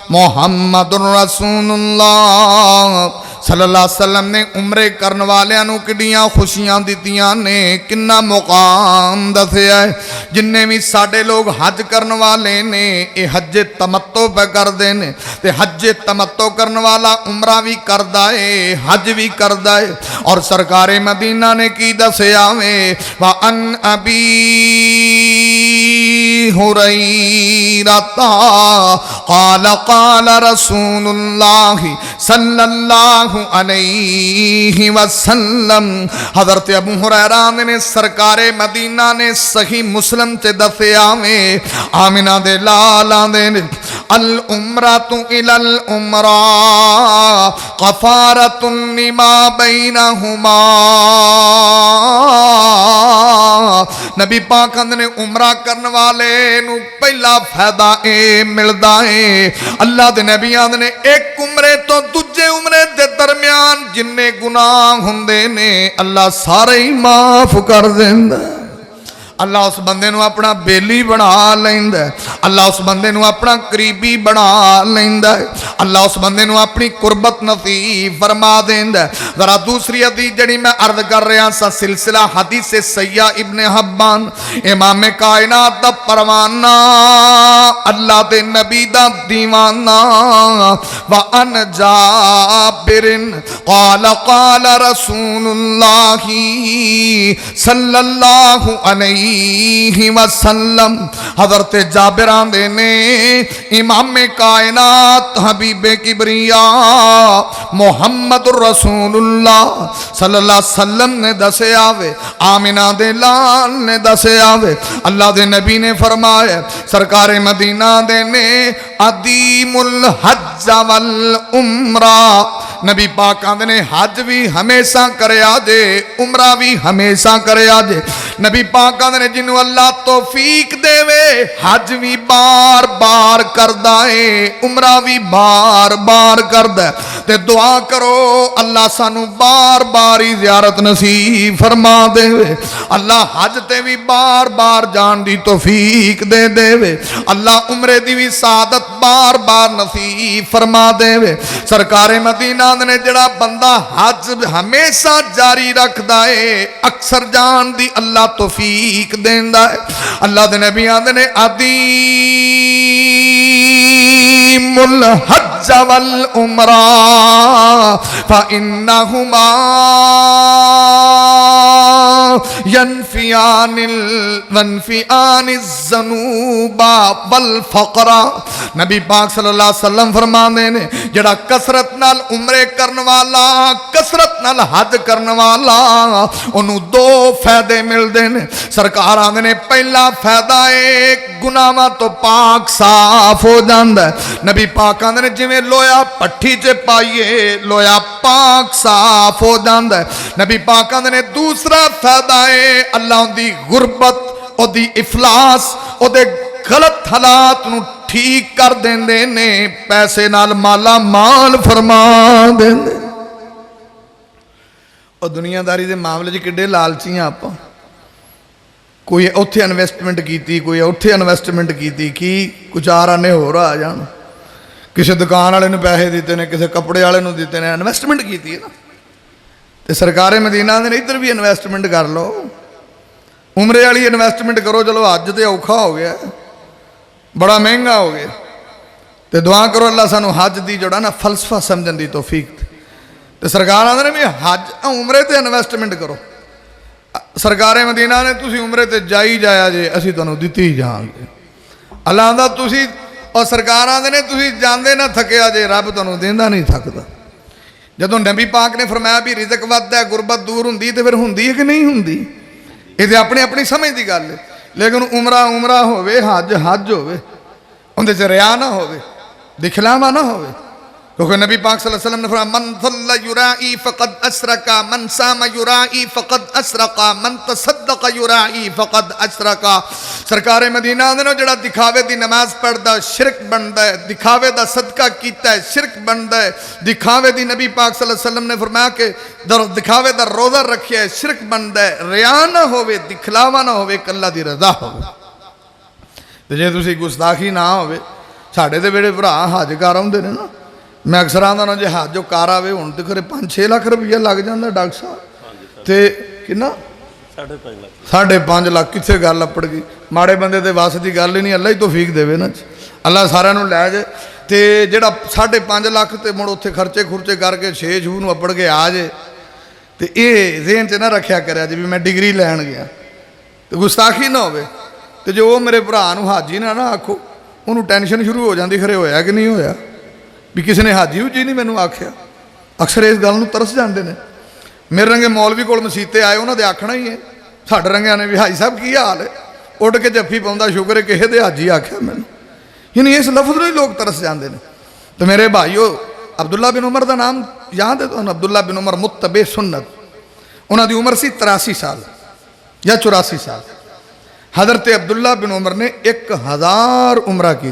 मुहम्मदुर रसूलुल्लाह सल्लल्लाहु अलैहि वसल्लम ने उमरे करने वालियां नूं किड्डियां खुशियां दित्तियां ने, किन्ना मुकाम दसिया है। जिन्ने भी साडे लोग हज करने वाले ने ये हजे तमत्तो पे करदे ने, ते हजे तमत्तो करने वाला उमरा भी करदा है, हज भी करदा है। और सरकारे मदीना ने की दसिया वे, वा अन अबी हुरैरता क़ाल क़ाल रसूलुल्लाह सल्लल्लाहु अलैहि वसल्लम, हज़रत अबू हुरैरा ने सरकारे मदीना ने सही मुस्लिम च दसिया में, आमिना दे लाल आंदे ने अल उमरातु इलल उमरा कफारतुन लिमा बैनहुमा। नबी पाक ने उमरा करने वाले नू पहला फायदा ए मिलदा है, अल्लाह दे नबी आंदे एक उमरे तो दूजे उमरे दे दरम्यान जिन्ने गुनाह हुंदे ने अल्लाह सारे ही माफ कर देंदा। अल्लाह उस बंदे नूं अपना बेली बना लैंदा है, अल्लाह उस बंदे नूं अपना करीबी बना लैंदा है, अल्लाह उस बंदे नूं अपनी कुर्बत नसीब फरमा देंदा है। जरा दूसरी हदीस जड़ी मैं अर्ज कर रहा सा, सिलसिला हदीस सैया इब्ने हब्बान, इमाम कायनात दा परवाना, अल्लाह दे नबी दा दीवाना। व अन जाबिरिन क़ाल क़ाल रसूलुल्लाहि सल्लल्लाहु अलैहि वसल्लम, हज़रत जाबिर आंदे ने इमाम कायनात हबीबे किबरिया मुहम्मद रसूलुल्लाह सल्लल्लाहु अलैहि वसल्लम ने दसे आवे, आमिना दे लाल ने दसे आवे, अल्लाह दे नबी ने फरमाया, सरकार मदीना दे ने अदीमुल हज वल उमरा, नबी पाक आंदे ने हज भी हमेशा करया जे, उमरा भी हमेशा करया जे। नबी पाक आंदे ने जिन्हों अल्लाह तौफीक देवे हज भी बार बार करदा है, उमरा भी बार बार करदा है। ते दुआ करो अल्लाह सानू बार बार ही ज़ियारत नसीब फरमा देवे, अल्लाह हज ते भी बार बार जान दी तौफीक दे देवे, अल्लाह उमरे दी भी सादत बार बार नसीब फरमा देवे। सरकार मदीना ने जड़ा बंदा हज हमेशा जारी रखदा है, अक्सर जान दी अल्लाह तौफीक देंदा है। अल्लाह दे नबी आंदे ने अदीमुल हज वल उमरा फइन्नहुमा यनफियानिज ज़नूबा वल फ़क़रा। नबी पाक सल्लल्लाहु अलैहि वसल्लम फरमाते ने जड़ा कसरत नाल उमरे करने वाला, कसरत नाल हज करने वाला, उन्होंने दो फायदे मिलते हैं। सरकार आंदे ने पहला फायदा है गुनाहां तो पाक साफ हो जाता है। नबी पाक आंदे ने जिवें लोया पट्ठी च पाइए लोया पाक साफ हो जाता है। नबी पाक आंदे ने दूसरा फायदा है अल्लाह दी गुरबत, ओदी इफलास, ओदे गलत हालात नूं ठीक कर देंदे ने, पैसे नाल माला माल फरमा देंदे। और दुनियादारी के मामले च किड्डे लालची हाँ आपां, कोई उत्थे इन्वेस्टमेंट की, कोई उत्थे इन्वेस्टमेंट की, कि कुछ 4 आने होर आ जान, किसी दुकान वाले नूं पैसे दिते ने, किसी कपड़े वाले नूं दिते ने, इन्वेस्टमेंट की है ना। तो सरकार मदीना ने इधर भी इन्वेस्टमेंट कर लो, उमरे वाली इन्वेस्टमेंट करो, चलो अज तो औखा हो गया, बड़ा महंगा हो गया। तो दुआ करो अल्लाह सानू हज की जोड़ा ना फलसफा समझण दी तौफीक। तो सरकार आंदे ने भी हज उमरे ते इन्वेस्टमेंट करो। सरकार मदीना ने तुसी उमरे ते जाई जाया जे, असीं तुहानू दित्ती जावांगे। अल्लाह आंदा तुसी, और सरकार आंदे ने तुसी जांदे ना थकिया जे, रब तुहानू देंदा नहीं थकदा। जदों नबी पाक ने फरमाया भी रिज़क वधदा गुरबत दूर हुंदी, ते फिर हुंदी है कि नहीं हुंदी? ये ते अपनी अपनी समझ की गल है। लेकिन उमरा उमरा होवे, हज हज होवे, उहदे च रिया ना होवे, दिखलावा ना होवे। क्योंकि नबी पाक सल्लल्लाहु अलैहि वसल्लम ने फरमाया मन सल्ला युराई फ़क़द अशरका, मन सामा युराई फ़क़द अशरका, मन तसद्दक़ युराई फ़क़द अशरका। सरकार मदीना ने जड़ा दिखावे दी नमाज पढ़दा शिरक बनदा है, दिखावे दा सदका कीता है शिरक बनदा है, दिखावे दी नबी पाक सल्लल्लाहु अलैहि वसल्लम ने फरमाया कि दिखावे दा रोज़ा रखिया है शिरक बनदा है। रिया ना होवे, दिखलावा ना होवे, अल्लाह दी रज़ा होवे। ते जे तुसी गुस्ताखी ना होवे, साडे ते बेड़े भरा हज कर आउंदे ने ना, मैं अक्सर आंदा ना जे हज जो कार आवे हुण ते खरे 5-6 लाख रुपया लग जांदा डॉक्टर साहब, ते किन्ना 5.5 लाख कित्थे गल अपड़ गई। माड़े बंदे ते वस की गल ही नहीं, अल्लाह ही तौफीक देवे ना, अल्लाह सारिਆਂ ਨੂੰ ਲੈ जाए। तो ਜਿਹੜਾ 5.5 लाख ਤੇ ਮੁੜ ਉੱਥੇ ਖਰਚੇ ਖੁਰਚੇ ਕਰਕੇ 6 ਜੂਨ ਨੂੰ ਅੱਪੜ ਕੇ ਆ ਜੇ, ਤੇ ਇਹ ਜ਼ਿਹਨ 'ਚ ਨਾ ਰੱਖਿਆ ਕਰਿਆ ਜੇ ਵੀ ਮੈਂ ਡਿਗਰੀ ਲੈਣ ਗਿਆ, ਤੇ ਗੁਸਤਾਖੀ ਨਾ ਹੋਵੇ। ਤੇ ਜੋ ਉਹ ਮੇਰੇ ਭਰਾ ਨੂੰ ਹਾਜੀ ਨਾ ਆਖੋ, ਉਹਨੂੰ ਟੈਨਸ਼ਨ ਸ਼ੁਰੂ ਹੋ ਜਾਂਦੀ ਖਰੇ ਹੋਇਆ ਕਿ ਨਹੀਂ ਹੋਇਆ, ਵੀ ਕਿਸੇ ਨੇ ਹਾਜੀ ਹੁਜੀ ਨਹੀਂ ਮੈਨੂੰ ਆਖਿਆ। ਅਕਸਰ ਇਸ ਗੱਲ ਨੂੰ ਤਰਸ ਜਾਂਦੇ ਨੇ। ਮੇਰੇ ਰੰਗੇ ਮੌਲਵੀ ਕੋਲ ਮਸੀਤੇ ਆਏ, ਉਹਨਾਂ ਦੇ ਆਖਣਾ ਹੀ ਹੈ, ਸਾਡੇ ਰੰਗਿਆਂ ਨੇ ਵੀ ਹਾਜੀ ਸਾਹਿਬ ਕੀ ਹਾਲ ਹੈ, ਉੱਡ ਕੇ ਜੱਫੀ ਪਾਉਂਦਾ, ਸ਼ੁਕਰ ਹੈ ਕਿਸੇ ਦੇ ਹਾਜੀ ਆਖਿਆ ਮੈਨੂੰ। यानी इस लफ्ज़ में लोग तरस जाते हैं। तो मेरे भाईओ, अब्दुल्ला बिन उमर का नाम याद है तो? अब्दुल्ला बिन उमर मुत्तबे सुन्नत, उन्होंने उम्र सी 83 साल या 84 साल। हज़रत अब्दुल्ला बिन उमर ने 1000 उमरा की।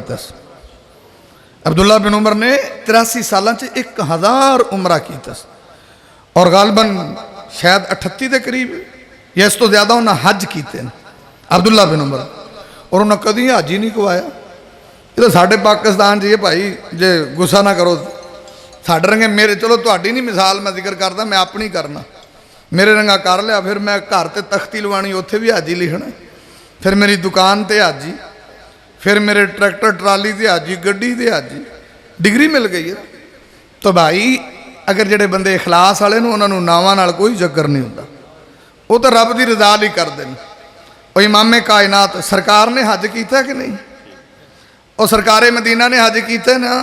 अब्दुल्ला बिन उमर ने 83 साल 1000 उमरा की। और गालबन शायद 38 के करीब या इस तो ज़्यादा उन्हें हज किए। अब्दुल्ला बिन उमर, और उन्हें कभी हाजी नहीं कवाया। ये तो साढ़े पाकिस्तान च भाई जे गुस्सा ना करो साढ़े रंगे मेरे, चलो तुहाडी नहीं मिसाल मैं जिक्र करता, मैं अपनी करना, मेरे रंगा कर लिया, फिर मैं घर ते तख्ती लवानी उत्थे भी हाजी लिखना, फिर मेरी दुकान ते हाजी, फिर मेरे ट्रैक्टर ट्राली ते हाजी, गड्डी ते हाजी, डिग्री मिल गई है। तो भाई अगर जेडे बंदे इखलास वाले ने उन्होंने नावां नाल कोई चक्कर नहीं होता, वो तो रब की रजा ही करते हैं। और इमामे कायनात सरकार ने हज किया कि नहीं? और सरकारे मदीना ने हज किया ना,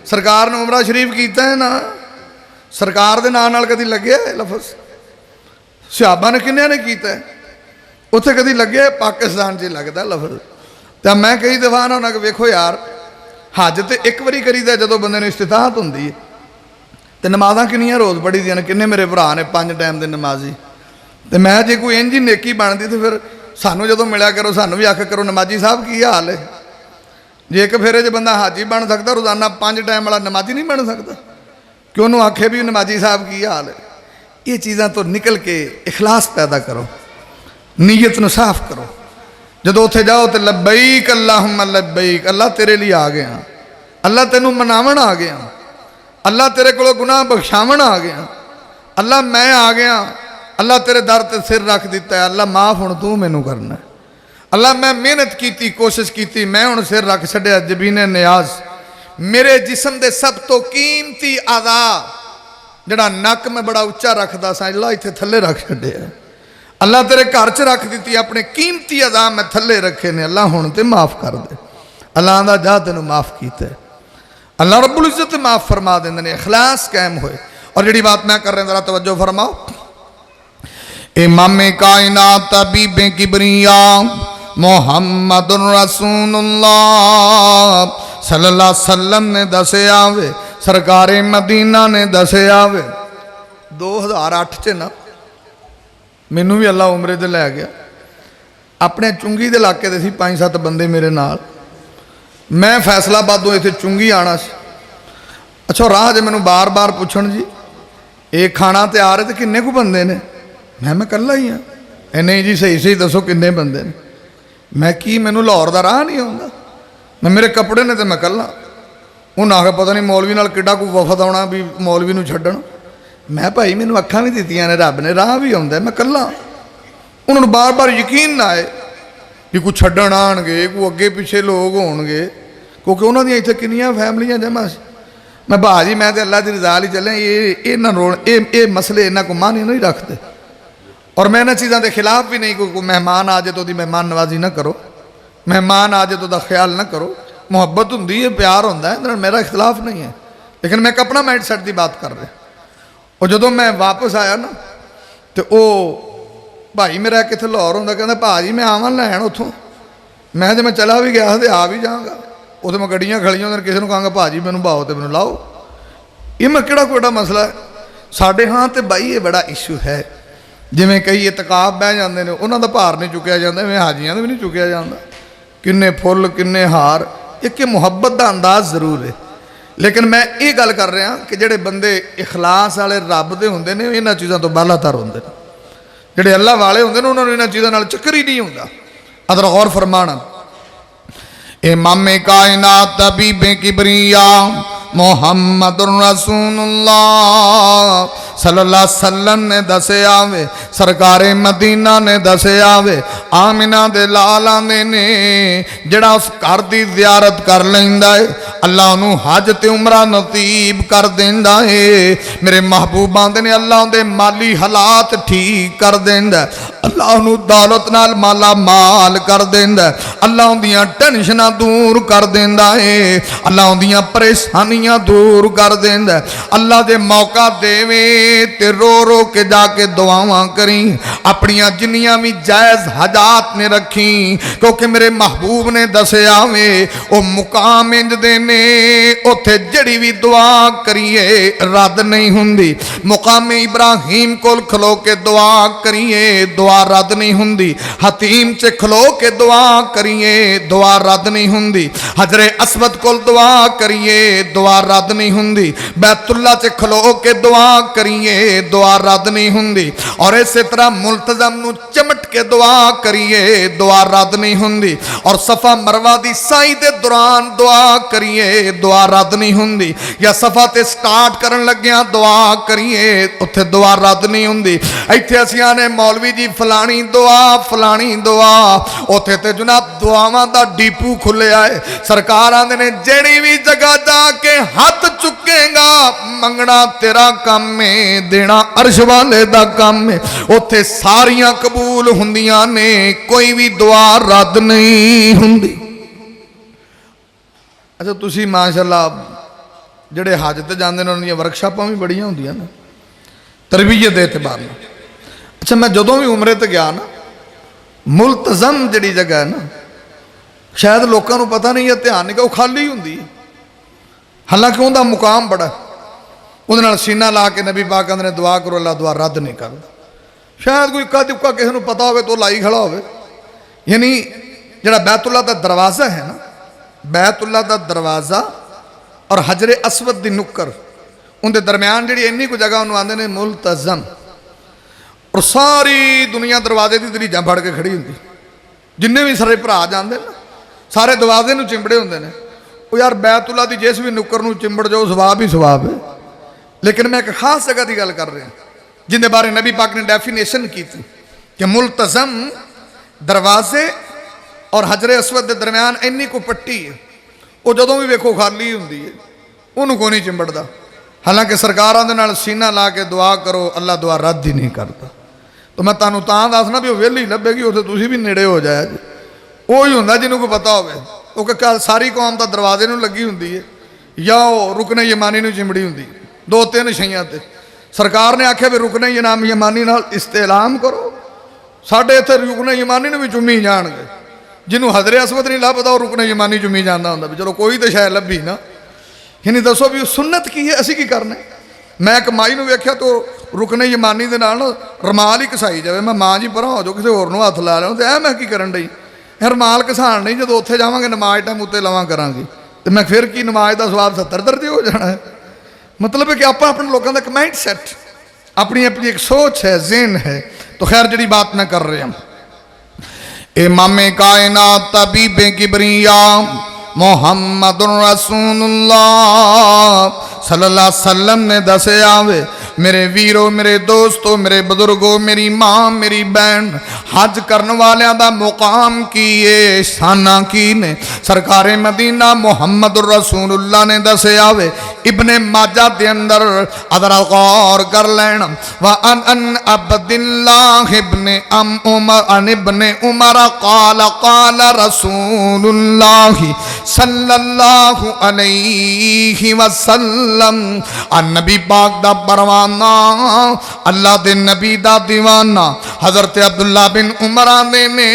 सरकार ने उमरा शरीफ किया है ना, सरकार के नाम कभी लगे लफज? सहाबा ने किन्ने ने किया है? उत्थे कभी लगे? पाकिस्तान च लगता लफज। तो मैं कई दफा ना उन्होंने वेखो यार, हज तो एक बारी करीदा जो बंदे ने इस्तिताहत होंगी है, तो नमाज़ां किन्नियां रोज़ पढ़ी दियां ने, किन्ने मेरे भरा ने 5 टाइम के नमाजी, तो मैं जे कोई इंज ही नेकी बनती तो फिर सानू जो मिलया करो, सानू भी आख करो नमाजी साहब की हाल है। जे एक फेरे च बंदा हाजी बन सकता, रोज़ाना 5 टाइम वाला नमाजी नहीं बन सकता? कि उन्होंने आखे भी नमाजी साहब की हाल है? ये चीज़ां तो निकल के इखलास पैदा करो, नीयत नूं साफ करो। जो उत्थे जाओ तो लब्बैक अल्लाहुम्मा लब्बैक, अल्लाह तेरे लिए आ गया, अल्लाह तेनू मनावन आ गया, अल्लाह तेरे को गुनाह बख्शावन आ गया, अल्लाह मैं आ गया, अल्लाह तेरे दर ते सिर रख दिता है, अल्लाह माफ़ हुण तू मैनू करना, अल्लाह मैं मेहनत की कोशिश की, मैं हुण सिर रख छड्या, जबीने नियाज मेरे जिस्म दे सब तो कीमती आज़ा जिहड़ा नक मैं बड़ा उच्चा रखदा सा, अल्लाह इत्थे थल्ले रख छड्या, अल्लाह तेरे घर च रख दी, अपने कीमती आज़ा मैं थल्ले रखे ने, अल्लाह हुण ते माफ़ कर दे। अल्लाह आंदा जा तेनू माफ़ कीता, अल्लाह रब्बुल इज़्ज़त माफ़ फरमा देंदे ने, इखलास कायम होए। और जिहड़ी बात मैं कर रहा जरा तवज्जो फरमाओ, इमाम कायनात तबीबे किबरिया मुहम्मदुर रसूलुल्लाह सल्लल्लाहु अलैहि वसल्लम ने दसिया वे, सरकारे मदीना ने दसिया वे, 2008 च ना मैनू भी अल्लाह उमरे ते लै गया, अपने चुंगी के इलाके दे सी 5-7 बंदे मेरे नाल, मैं फैसलाबादों इत्थे चुंगी आना सी। अच्छा राह च मैनू बार बार पुछण जी ये खाना तैयार है तो किन्ने को बंदे ने? मैं कल्ला ही हाँ। नहीं जी सही सही दसो किन्ने बंदे ने? मैं की मैनू लाहौर का राह नहीं आउंदा, मैं मेरे कपड़े ने तो मैं कल्ला। उन्हें आखिया पता नहीं मौलवी नाल किड्डा कोई वफद आउणा भी मौलवी नूं छड्डण। मैं भाई मैनू अखां भी दित्तियां ने रब ने, राह भी आउंदा, मैं कल्ला। उन्होंने बार बार यकीन ना आए भी कोई छड्डण आउणगे, कोई अगे पिछे लोग होणगे, क्योंकि उन्होंने इत्थे किन्नियां फैमिलियां जमा सी। मैं भाजी मैं तो अल्लाह की रजा ही चलिया, ये ना रोल ये मसले इन्हों को मानी नहीं रखते। और मैं इन्होंने चीज़ों के खिलाफ भी नहीं, कोई मेहमान आ जाए तो मेहमान नवाजी ना करो, मेहमान आ जाए तो ख्याल ना करो, मुहब्बत होंगी है, प्यार होंदा है, मेरा इख्तलाफ नहीं है, लेकिन मैं अपना माइंड सैट की बात कर रहा। और जो मैं वापस आया ना तो भाई मेरा कितने लाहौर होंदा, कहता भाजी मैं आवां लैन उतों, मैं जो मैं चला भी गया तो आ भी जाऊँगा, उसे मैं गड्डियाँ खड़ियां होंदियां, किसी को कहांगा भाजी मैनू भाओ तो मैनू लाओ, ये मैं किहड़ा कोई मसला है साडे। हाँ तो भाई ये बड़ा इशू है, जिमें कई इतकाब बह जाते हैं, उन्हों का भार नहीं चुकया जाता, मैं हाजियां का भी नहीं चुकया जाता, किन्ने फुल किन्ने हार, एक मुहब्बत का अंदाज जरूर है। लेकिन मैं ये गल कर रहा कि जेडे बंदे इखलास वाले रब दे होंदे ने, इन्हां चीज़ों तो बालातर होंदे ने, जेडे अल्लाह वाले होंदे ने उन्होंने इन्हां चीज़ों नाल चक्कर ही नहीं होंदा। अदर गौर फरमाना, इमामे कायनात तबीबे किबरिया मुहम्मदुर रसूलुल्लाह सल्लल्लाहु अलैहि वसल्लम ने दसिया वे, सरकारे मदीना ने दसिया वे, आमिना दे लाल आंदे ने जड़ा उस घर दी ज़ियारत कर लैंदा है, अल्लाह नूं हज ते उमरा नसीब कर देंदा है। मेरे महबूब आंदे ने अल्लाह उहदे माली हालात ठीक कर देंदा, अल्लाह नूं दौलत नाल माला माल कर देंदा, अल्लाह उहदियां टेंशनां दूर कर देंदा है, अल्लाह उहदियां परेशानियां दूर कर देंदा, अल्लाह दे मौका देवे ते रो रो के जाके दुआवां करी, अपनियां जिन्नियां भी जायज़ हजात ने रखी, क्योंकि मेरे महबूब ने दसिया वे ओ मुकाम इंज दे ने उत्थे जड़ी भी दुआ करिए रद्द नहीं हुंदी। मुकाम इब्राहिम कोल खलो के दुआ करिए दुआ दुआ रद्द नहीं हुंदी। हतीम च खलो के दुआ करिए दुआ रद्द नहीं हुंदी। हजरे अस्वद कोल दुआ करिए दुआ रद्द नहीं हुंदी। बैतुल्ला च खलो के दुआ करिए दुआ रद्द नहीं हुंदी। और इस तरह मुल्तजम नू चमट के दुआ करिए दुआ रद्द नहीं हुंदी। और सफा मरवा दी साई दे दौरान दुआ करिए दुआ रद्द नहीं हुंदी। या सफा ते स्टार्ट करन लग्या दुआ करिए उत्थे दुआ रद्द नहीं हुंदी। इत्थे असीं आने मौलवी जी फलानी दुआ उत्थे ते जनाब दुआवां दा डीपू खुलिया है। सरकार आंदे ने जेड़ी भी जगह जाके हाथ चुकेगा मंगना तेरा काम है, देना अर्श वाले दा काम है। उत्थे सारियां कबूल हुंदियां ने, कोई भी दुआ रद्द नहीं हुंदी। अच्छा तुसी माशाअल्लाह ਜਿਹੜੇ ਹਜ ਤੇ ਜਾਂਦੇ ਨੇ ਉਹਨਾਂ ਦੀਆਂ ਵਰਕਸ਼ਾਪਾਂ ਵੀ ਬੜੀਆਂ ਹੁੰਦੀਆਂ ਨੇ ਤਰਬੀਅਤ ਦੇ ਇਤਬਾਰ ਨਾਲ। ਅੱਛਾ ਮੈਂ ਜਦੋਂ ਵੀ ਉਮਰੇ ਤੇ ਗਿਆ ਨਾ, ਮੁਲਤਜ਼ਮ ਜਿਹੜੀ ਜਗ੍ਹਾ ਹੈ ਨਾ, ਸ਼ਾਇਦ ਲੋਕਾਂ ਨੂੰ ਪਤਾ ਨਹੀਂ ਹੈ, ਧਿਆਨ ਨਹੀਂ ਕਿ ਉਹ ਖਾਲੀ ਹੁੰਦੀ ਹੈ, ਹਾਲਾਂਕਿ ਉਹਦਾ ਮੁਕਾਮ ਬੜਾ। ਉਹਦੇ ਨਾਲ ਸੀਨਾ ਲਾ ਕੇ ਨਬੀ ਪਾਕ ਕਹਿੰਦੇ ਨੇ ਦੁਆ ਕਰੋ, ਅੱਲਾ ਦੁਆ ਰੱਦ ਨਹੀਂ ਕਰਦਾ। ਸ਼ਾਇਦ ਕੋਈ ਇੱਕਾ ਦੁੱਕਾ ਕਿਸੇ ਨੂੰ ਪਤਾ ਹੋਵੇ ਤਾਂ ਉਹ ਲਾਈ ਖੜਾ ਹੋਵੇ। ਯਾਨੀ ਜਿਹੜਾ ਬੈਤੁੱਲਾ ਦਾ ਦਰਵਾਜ਼ਾ ਹੈ ਨਾ, ਬੈਤੁੱਲਾ ਦਾ ਦਰਵਾਜ਼ਾ और हजरे असवद दी नुक्कर उनके दरम्यान जी इन्नी को जगह उन्होंने आते हैं मुल्तज़म। और सारी दुनिया दरवाजे की दरीजा फड़ के खड़ी होंगी। जिन्ने भी सारे भरा जाते ना सारे दरवाजे में चिंबड़े होंगे ने। वो यार बैतुल्ला की जिस भी नुक्कर में चिंबड़ जाओ सवाब ही सवाब है। लेकिन मैं एक खास जगह की गल कर रहा जिंदे बारे नबी पाक ने डेफिनेशन की थी कि मुल्तज़म दरवाजे और हजरे असवद के दरम्यान इन्नी को पट्टी है, वो जदों भी वेखो खाली होंगी है, उन्होंने कोई नहीं चिंबड़ता। हालांकि सरकारों के नाल सीना ला के दुआ करो, अल्लाह दुआ रद्द ही नहीं करता। तो मैं तुहानूं तां दसना भी वो वेली लभेगी, उत्थे तुसीं भी नेड़े हो जाए। वो ही हुंदा जिन्हों को पता होवे, वो कि सारी कौम तो दरवाजे नूं लगी हुंदी है या वो रुकने यमानी नूं चिंबड़ी हुंदी। दो तीन शैयां ते सरकार ने आख्या भी रुकने यमानी नाल इस्तेलाम करो, साडे इत्थे रुकने यमानी नूं भी चुम्मी जाणगे। जिन्हों हजरे असवद नहीं लभदा वो रुकने यमानी चुम्मी जाता होंदा भी चलो कोई तो शायद लभी ना। यानी दसो भी सुन्नत की है, असी की करना। मैं एक माई नूं वेख्या तो रुकने यमानी दे नाल रमाल ही घसाई जाए। मैं माँ जी परा हो जाओ किसी होर नूं हथ ला लिया तो ऐ मैं की करन डई, रमाल घसाण नहीं, जो उत्थे जावांगे नमाज टाइम उत्ते लवां करांगे तो मैं फिर की नमाज का सवाब 70 दर्जे हो जाना है। मतलब है कि आप अपने लोगों का एक माइंड सैट, अपनी अपनी एक सोच है, ज़हन है। तो खैर जी बात मैं कर रहा हूँ, इमामे कायनात तबीबे किबरिया मोहम्मदुर रसूलुल्लाह सल्लल्लाहु अलैहि वसल्लम ने दसिया वे मेरे वीरो, मेरे दोस्तों, मेरे बुजुर्गों, मेरी माँ, मेरी बहन, हज करने वालियां दा मुकाम की है, शाना की ने। सरकारे मदीना मुहम्मदुर रसूलुल्लाह ने दसिया वे इब्ने माजा दे अंदर अदरा गौर कर लेना। व अन अब्दुल्लाह इब्ने उमर अन इब्ने उमर क़ाल क़ाल रसूलुल्लाह सल्लल्लाहु अलैहि वसल्लम। नबी पाक दा परवाना, अल्लाह दे नबी दा दीवाना हजरत अब्दुल्ला बिन उमर आंदे ने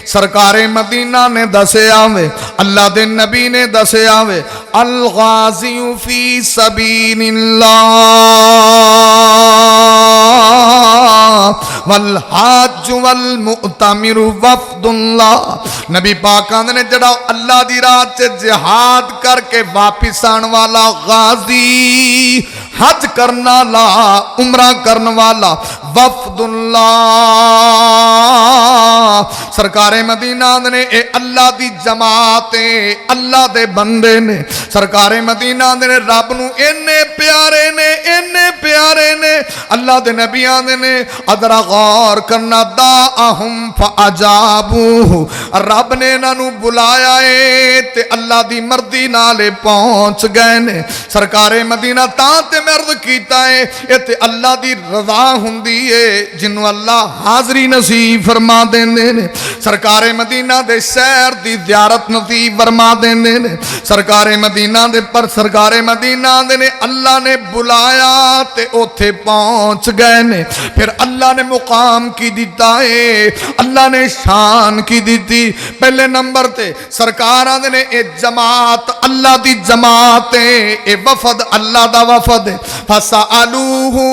सरकारे मदीना ने दसिया वे, अल्लाह दे नबी ने दसिया वे अल गाज़ी फी सबीलिल्लाह वल हाज वल मुअतमिर वफदुल्लाह। नबी पाक आंदे ने जड़ा अल्लाह दी राह च जिहाद करके वापिस आने वाला गाजी, हज करना ला, उमरा करने वाला वफदुल्लाह। सरकारे मदीना ने ए अल्लाह दी जमात है, अल्लाह दे बंदे ने। सरकारे मदीना ने रब नू इन्ने प्यारे ने, इन्ने प्यारे ने। अल्लाह दे नबी आंदे ने अदरा गौर करना दा अहुम फअजाबू, रब ने इन्हां नू बुलाया है ते अल्लाह दी मर्जी नाले पहुंच गए ने। सरकारे मदीना तां ते मर्द कीता है इत्ते अल्लाह दी रज़ा हुंदी है जिन्नू अल्लाह हाज़री नसीब फरमा देंदे ने। सरकारे मदीना दे शहर दी ज़ियारत नसीब फरमा देंदे ने। सरकारे मदीना दे पर सरकारे मदीना दे ने अल्लाह ने बुलाया ते ओथे पहुंच गए ने। फिर अल्लाह ने मुकाम की दिता है, अल्लाह ने शान की दी। पहले नंबर ते सरकार आंदे ने ए जमात अल्लाह दी जमात है, ए वफद अल्लाह दा वफद है। फसअलूहु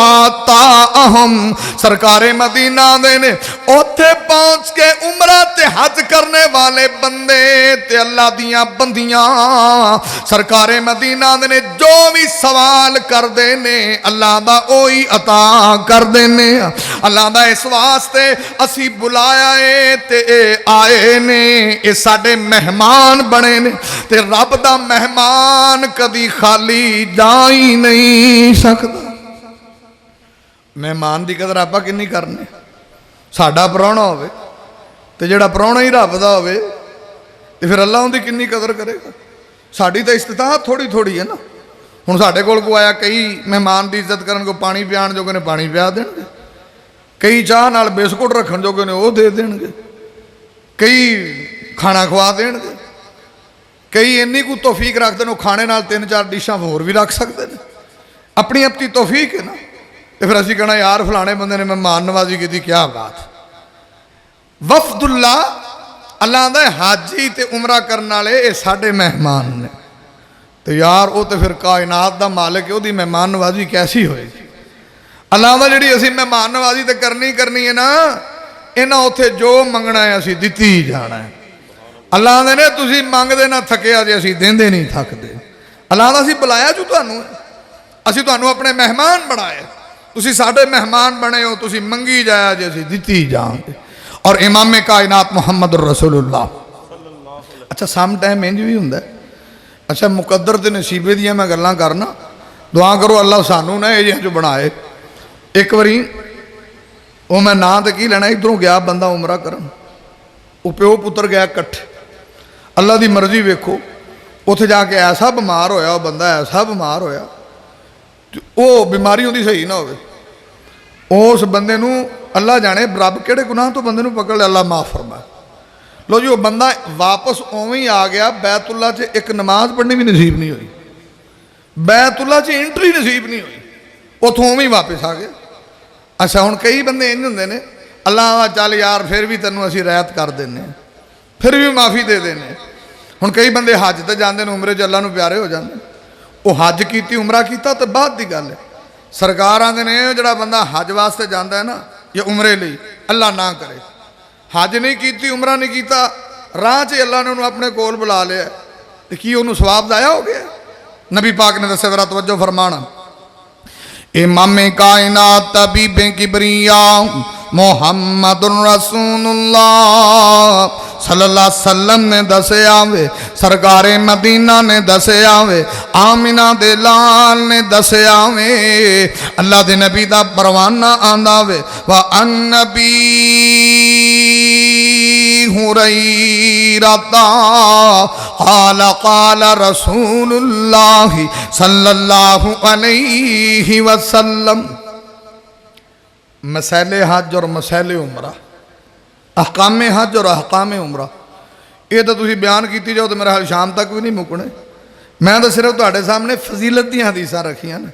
आताअहम सरकार मदीना दे ने उत्थे पहुंच के उमरा ते हज करने वाले बंदे ते अल्लाह दियां बंदियां सरकार मदीना दे ने जो भी सवाल करदे ने अल्लाह दा ओही अता कर देने अल्लाह दा इस वास्ते असी बुलाया है ते आए ने ये साडे मेहमान बने ने ते रब दा मेहमान कदी खाली जा ही नहीं सकता। मेहमान की कदर आपां किन्नी करने साडा प्राहुणा होवे ते जिहड़ा प्राहुणा ही रब दा होवे ते फिर अल्लाह उहदी किन्नी कदर करेगा। साडी तां इस्तिताअत थोड़ी थोड़ी है ना। हुण साडे कोल कोई आया कई मेहमान की इज्जत करन को पानी पियाण जोगे ने पानी पिया देणगे कई चाह नाल बिस्कुट रखण जोगे ने वो दे देणगे कई खाना खवा देणगे कई इन्नी को तौफीक रखते हैं खाने नाल 3-4 डिशां होर भी रख सकते हैं अपनी अपनी तौफीक है ना। तो फिर असीं कहना यार फलाने बंदे ने मेहमान नवाजी की क्या बात। वफदुल्ला अल्लाह दा हाजी ते उमरा करने वाले ये साडे मेहमान ने तो यार वो तो फिर कायनात दा मालिक है उसदी मेहमान नवाजी कैसी होएगी। अल्लाह दा जिहड़ी असीं मेहमान नवाजी तो करनी है ना इन्हां उत्थे जो मंगना है असीं दित्ती जाना है। अल्लाह दे ने तुसीं मंगदे ना थकिया जे असीं देंदे नहीं थकदे। अल्लाह दा असीं बुलाया जो तुहानूं असीं तुहानूं अपने मेहमान बनाए तुसीं साडे मेहमान बने हो तुसीं मंगी जाया जे असीं दित्ती जावांगे। और इमाम कायनात मुहम्मद रसूलुल्लाह अच्छा सम टाइम इंज भी हुंदा अच्छा मुकद्दर ते नसीबे दियां मैं गल्लां करना दुआ करो अल्लाह सानू ना ये जो बनाए। एक बारी वो मैं ना तो की लेना इधरों गया बंदा उमरा करन वो प्यो पुत्र गया इकट्ठे अल्लाह की मर्जी वेखो उत्थे जाके ऐसा बीमार होया वो बंदा ऐसा बीमार होया वो बीमारी उहदी सही ना होवे उस बंदे नूं अल्लाह जाने रब किहड़े गुनाह तो बंदे नूं पकड़ अल्लाह माफ़ फरमाए। लो जी वो बंदा वापस उवें ही आ गया बैतुल्ला च एक नमाज पढ़नी भी नसीब नहीं हुई बैतुल्ला च एंट्री नसीब नहीं हुई उतों उवें ही वापस आ गया। अच्छा हुण कई बंदे इंज हुंदे ने अल्लाह चल यार फिर भी तैनूं असीं रियायत कर देने फिर भी माफ़ी दे देने। हुण कई बंदे हज ते जांदे ने उमरे च अल्लाह नूं प्यारे हो जांदे वो हज कीती उमरा कीता तो बाद की गल है। सरकार आंदे ने जिहड़ा बंदा हज वास्ते जांदा है ना या उमरे लई अल्लाह ना करे हज नहीं कीती उमरा नहीं कीता राह च अल्लाह ने उन्होंने अपने कोल बुला लिया तो की उन्होंने सवाब दाया हो गया। नबी पाक ने दस्सिया जरा तवज्जो फरमाना इमाम कायनात तबीब किबरिया मुहम्मदुर रसूलुल्लाह सल्लल्लाहु अलैहि वसल्लम ने दस्सिया वे सरकारे मदीना ने दस्सिया वे आमिना दे लाल ने दस्सिया वे अल्लाह दे नबी दा परवाना आंदा वे व अन्नबी हुरैरता क़ाल रसूलुल्लाह सल्लल्लाहु अलैहि वसल्लम। मसैले हज और मसैले उमरा अहकाम हज और अहकाम उमरा ये तो तुसीं बयान की जाओ तो मेरा हाल शाम तक भी नहीं मुकने। मैं तो सिर्फ तुहाडे सामने फजीलत दी हदीसां रखियां ने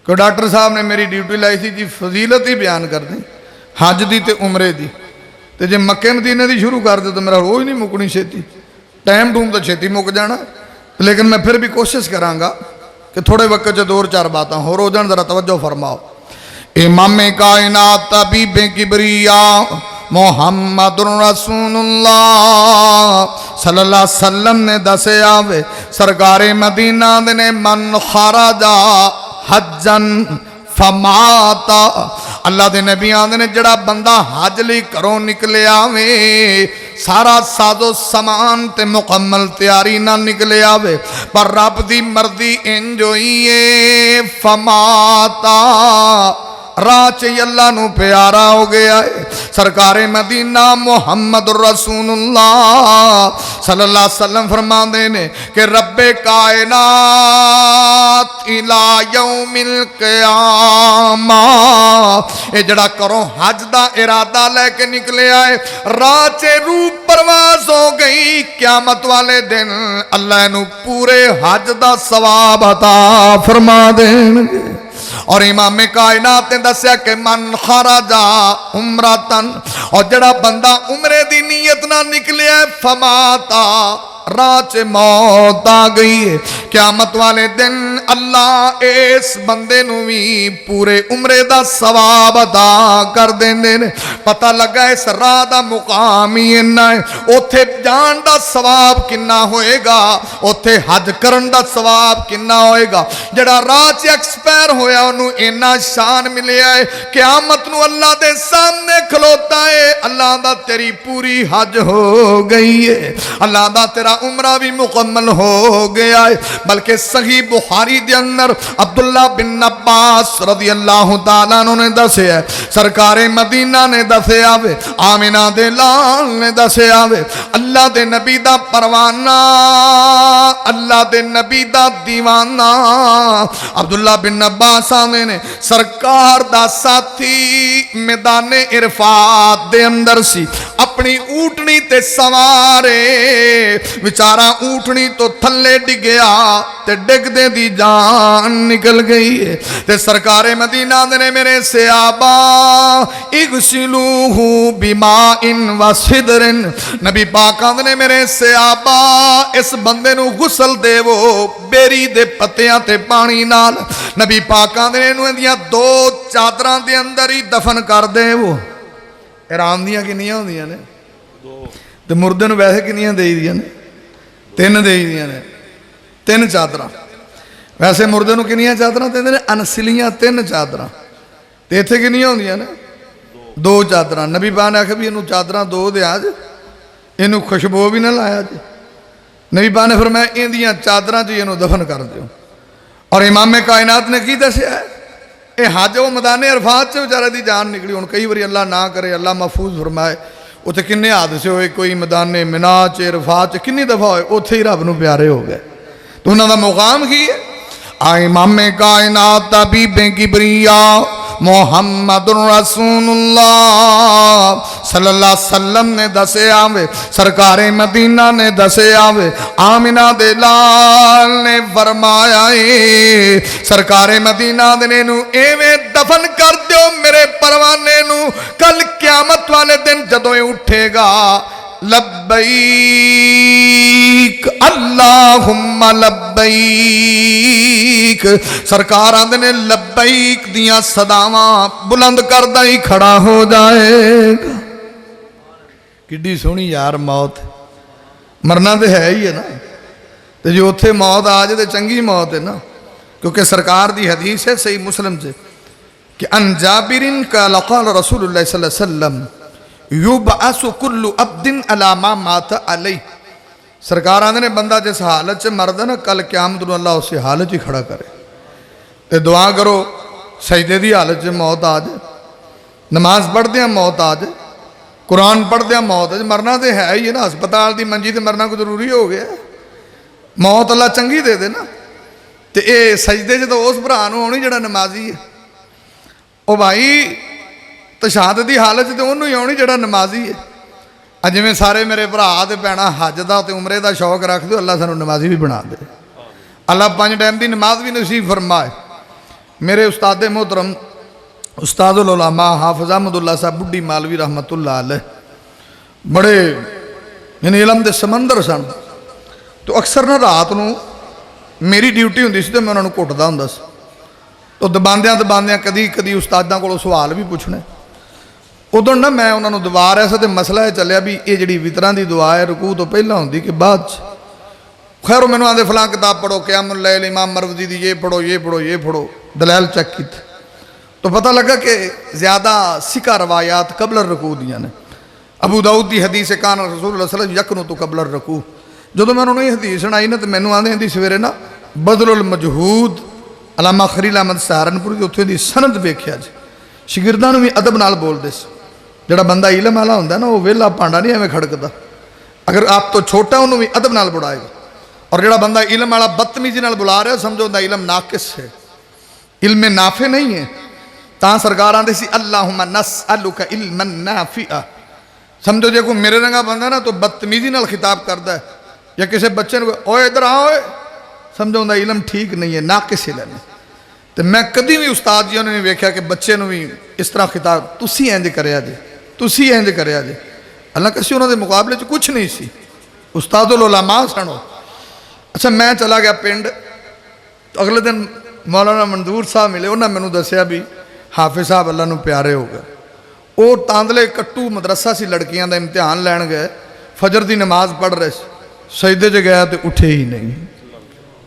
कोई डॉक्टर साहब ने मेरी ड्यूटी लाई थी जी फजीलत ही बयान कर दी हज दी ते उमरे दी तो जे मक्के मदीने दी शुरू कर दे तो मेरा रोज़ नहीं मुकनी छेती टाइम टूम तो छेती मुक जाना। लेकिन मैं फिर भी कोशिश कराँगा कि थोड़े वक्त च 2-4 बातें होर हो जान। जरा तवज्जो फरमाओ इमाम कायनात तबीब किबरिया मुहम्मदुर रसूलुल्लाह सल्लल्लाहु अलैहि वसल्लम ने दस्सिया वे सरकारे मदीना दे ने मन खराजा हज्जन फमाता अल्लाह दे नबी आंदे ने जड़ा बंदा हज लई घरों निकलिया वे सारा साजो समान ते मुकम्मल तैयारी ना निकले आवे पर रब दी मर्जी इंज होई है फमाता राह च अल्लाह नू प्यारा हो गया है। सरकारे मदीना मुहम्मद रसूलुल्लाह सल्लल्लाहु अलैहि वसल्लम फरमाते ने कि रब्बे कायनात इला यौमिल क़यामा ये जड़ा करो हज दा इरादा लेके निकले आए राह च रूह परवास हो गई क़यामत वाले दिन अल्लाह नू पूरे हज दा सवाब अता फरमा देंगे। और इमाम कायनात ने दस्या कि मन खराजा उमरातन और जड़ा बंदा उमरे दी नीयत ना निकलिया फमाता راہ چ موت آ گئی ہے، قیامت والے دن اللہ اس بندے نو بھی پورے عمرے دا ثواب ادا کر دیندے نے۔ پتہ لگا اس راہ دا مقام ہی انہا ہے، اوتھے جان دا ثواب کنا ہوئے گا، اوتھے حج کرن دا ثواب کنا ہوئے گا۔ جڑا راہ چ ایکسپائر ہویا انہوں اینا شان ملے آئے، قیامت نو اللہ دے سامنے کھلوتا ہے، اللہ دا تیری پوری حج ہو گئی ہے، اللہ دا تیرا عمرہ بھی مکمل ہو گیا ہے۔ بلکہ صحیح بخاری دے اندر عبداللہ بن عباس رضی اللہ تعالیٰ نے دسے ہے، سرکار مدینہ نے دسے آوے، آمینہ دے لال نے دسے آوے، اللہ دے نبی دا پروانہ، اللہ دے نبی دا دیوانہ عبداللہ بن عباس آنے نے سرکار دا ساتھی میدان عرفات دے اندر سی، اپنی اوٹنی تے سوارے، بیچارہ اوٹنی تو تھلے ڈگیا تے ڈگ دے دی جان نکل گئی ہے۔ تے سرکار مدینہ نے میرے صحابہ اغسلوہ بماء و صدر، نبی پاک نے میرے صحابہ اس بندے نو غسل دے وہ بیری دے پتیاں تے پانی نال، نبی پاک نے انہوں نے دو چادران دے اندر ہی دفن کر دے وہ۔ ایران دیاں کنیاں ہوں دیاں نے تے مردے نو ویسے کنیاں دے دیاں نے، تین دے دیاں نے، تین چادران، ویسے مردے نو کنیاں چادران دے نے، انسلیاں تین چادران، تے ایتھے کنیاں ہوں دیاں نے دو چادران۔ نبی پاک نے آکھا بھی انہوں چادران دو دے آج، انہوں خوشبو بھی نہ لایا جی۔ نبی پاک نے فرمایا ان دیاں چادران جی انہوں دفن کر دیو۔ اور امام کائنات نے کی دسیا ہے، اے حج و میدان عرفات سے بیچارے دی جان نکلی، ان کئی باری اللہ نہ کرے اللہ محفوظ فرمائے، اتنے کنے حادثے ہوئے، کوئی میدان منا چ عرفات کنی دفعہ ہوئے، اتنے ہی رب نو پیارے ہو گئے۔ تو انہوں دا مقام کی ہے، امام کائنات حبیب کبریا محمد رسول اللہ صلی اللہ علیہ وسلم نے دسے آوے، سرکار مدینہ نے دسے آوے، آمینہ دے لال نے فرمایا ہے، سرکار مدینہ دے نو ایویں دفن کر دیو میرے پروانے نو، کل قیامت والے دن جدویں اٹھے گا لبیک اللہم لبیک، سرکار آندے نے لبیک دیاں صداواں بلند کردہ ہی کھڑا ہو جائے گا۔ کڈی سونی یار موت، مرنا تو ہے ہی ہے نا، تو جو اتھے موت آ جائے تو چنگی موت ہے نا، کیونکہ سرکار دی حدیث ہے صحیح مسلم سے کہ ان جابرین کا لقال رسول اللہ صلی اللہ علیہ وسلم یبعث کل عبد علی ما مات علیہ، سرکار آندے نے بندہ جس حالت سے مرد ہے نا کل قیامت نو اللہ اسی حالت ہی کھڑا کرے، تے دعا کرو سجدے دی حالت سے موت آ جائے، نماز پڑھ دیا موت آ جائے، قرآن پڑھ دیا موت آ جائے، مرنا تے ہے ہی ہے نا، ہسپتال دی منجی تے مرنا کو ضروری ہو گیا، موت اللہ چنگی دے دے نا، تے اے سجدے سے تو اس بھرا نو ہونی جڑا نمازی ہے، او بھائی تشہادت دی حالت تے انہوں ہی آنی جڑا نمازی ہے۔ اج میں سارے میرے بھرا تے بھینا حج دا تے عمرے دا شوق رکھ دو، اللہ سانو نمازی بھی بنا دے، اللہ 5 ٹائم دی نماز بھی نصیب فرمائے۔ میرے استاد محترم استاد العلماء حافظ احمد اللہ صاحب بڈھی مالوی رحمت اللہ علیہ بڑے یعنی علم دے سمندر سن، تو اکثر نہ رات نو میری ڈیوٹی ہوندی سی تے میں انہاں نوں کٹدا ہوندا سی، تو دباندیاں کدی کدی استاداں کولوں سوال بھی پوچھنے، ادھر نہ میں انہوں نے دعا رہا سا تے مسئلہ ہے چلیا بھی یہ جڑی وطراں دی دعا ہے رکوع تو پہلا ہوندی کہ بعد خیر میں نے آدھے فلاں کتاب پڑھو قیام اللیل امام مروزی دی یہ پڑھو یہ پڑھو یہ پڑھو دلائل چیک کیتے تو پتہ لگا کہ زیادہ سکہ روایات قبل الرکوع دیاں نے۔ ابو داؤد دی حدیث کان رسول اللہ صلی اللہ علیہ وسلم یقنط قبل الرکوع، جدو میں انہوں نے حدیث سنائی نا تو مینوں آندے دی سویرے نا بذل المجہود علامہ خلیل احمد سہارنپوری اتھے دی سند ویکھیا جی، شاگرداں نوں بھی ادب نال بول دے سی، جڑا بندہ علم والا ہوندا ہے نا وہ ویلا پانڈا نہیں ایویں کھڑکدا، اگر آپ تو چھوٹا انہوں بھی ادب نال بڑھائے گا، اور جڑا بندہ علم والا بدتمیزی نال بلا رہا ہے سمجھو دا علم ناقص ہے، علم نافع نہیں ہے۔ تاں سرکار آندے سی اللہم نسألک علما نافعا، سمجھو جے کوئی میرے رنگا بندہ نا تو بدتمیزی نال خطاب کردا ہے، یا کسی بچے نے اوے ادھر آؤ سمجھو دا علم ٹھیک نہیں ہے، ناقص علم ہے۔ تو میں کدی بھی استاد جی انہوں نے ویکھیا کہ بچے نو بھی اس طرح خطاب تسی انج کریا جے تسی انج کریا جے، اللہ کسی انہوں دے مقابلے چ کچھ نہیں سی، ਉਸਤਾਦੁਲ ਉਲਮਾ ਸਨ ਉਹ। ਅੱਛਾ, ਮੈਂ ਚਲਾ ਗਿਆ ਪਿੰਡ। ਅਗਲੇ ਦਿਨ ਮੌਲਾਨਾ ਮਨਜ਼ੂਰ ਸਾਹਿਬ ਮਿਲੇ। ਉਹਨਾਂ ਮੈਨੂੰ ਦੱਸਿਆ ਵੀ ਹਾਫਿਜ਼ ਸਾਹਿਬ ਅੱਲਾ ਨੂੰ ਪਿਆਰੇ ਹੋ ਗਏ। ਉਹ ਤਾਂਦਲੇ ਕੱਟੂ ਮਦਰਸਾ ਸੀ, ਲੜਕੀਆਂ ਦਾ ਇਮਤਿਹਾਨ ਲੈਣ ਗਏ। ਫਜਰ ਦੀ ਨਮਾਜ਼ ਪੜ੍ਹ ਰਹੇ ਸੀ, ਸਜਦੇ 'ਚ ਗਿਆ ਤੇ ਉੱਠੇ ਹੀ ਨਹੀਂ।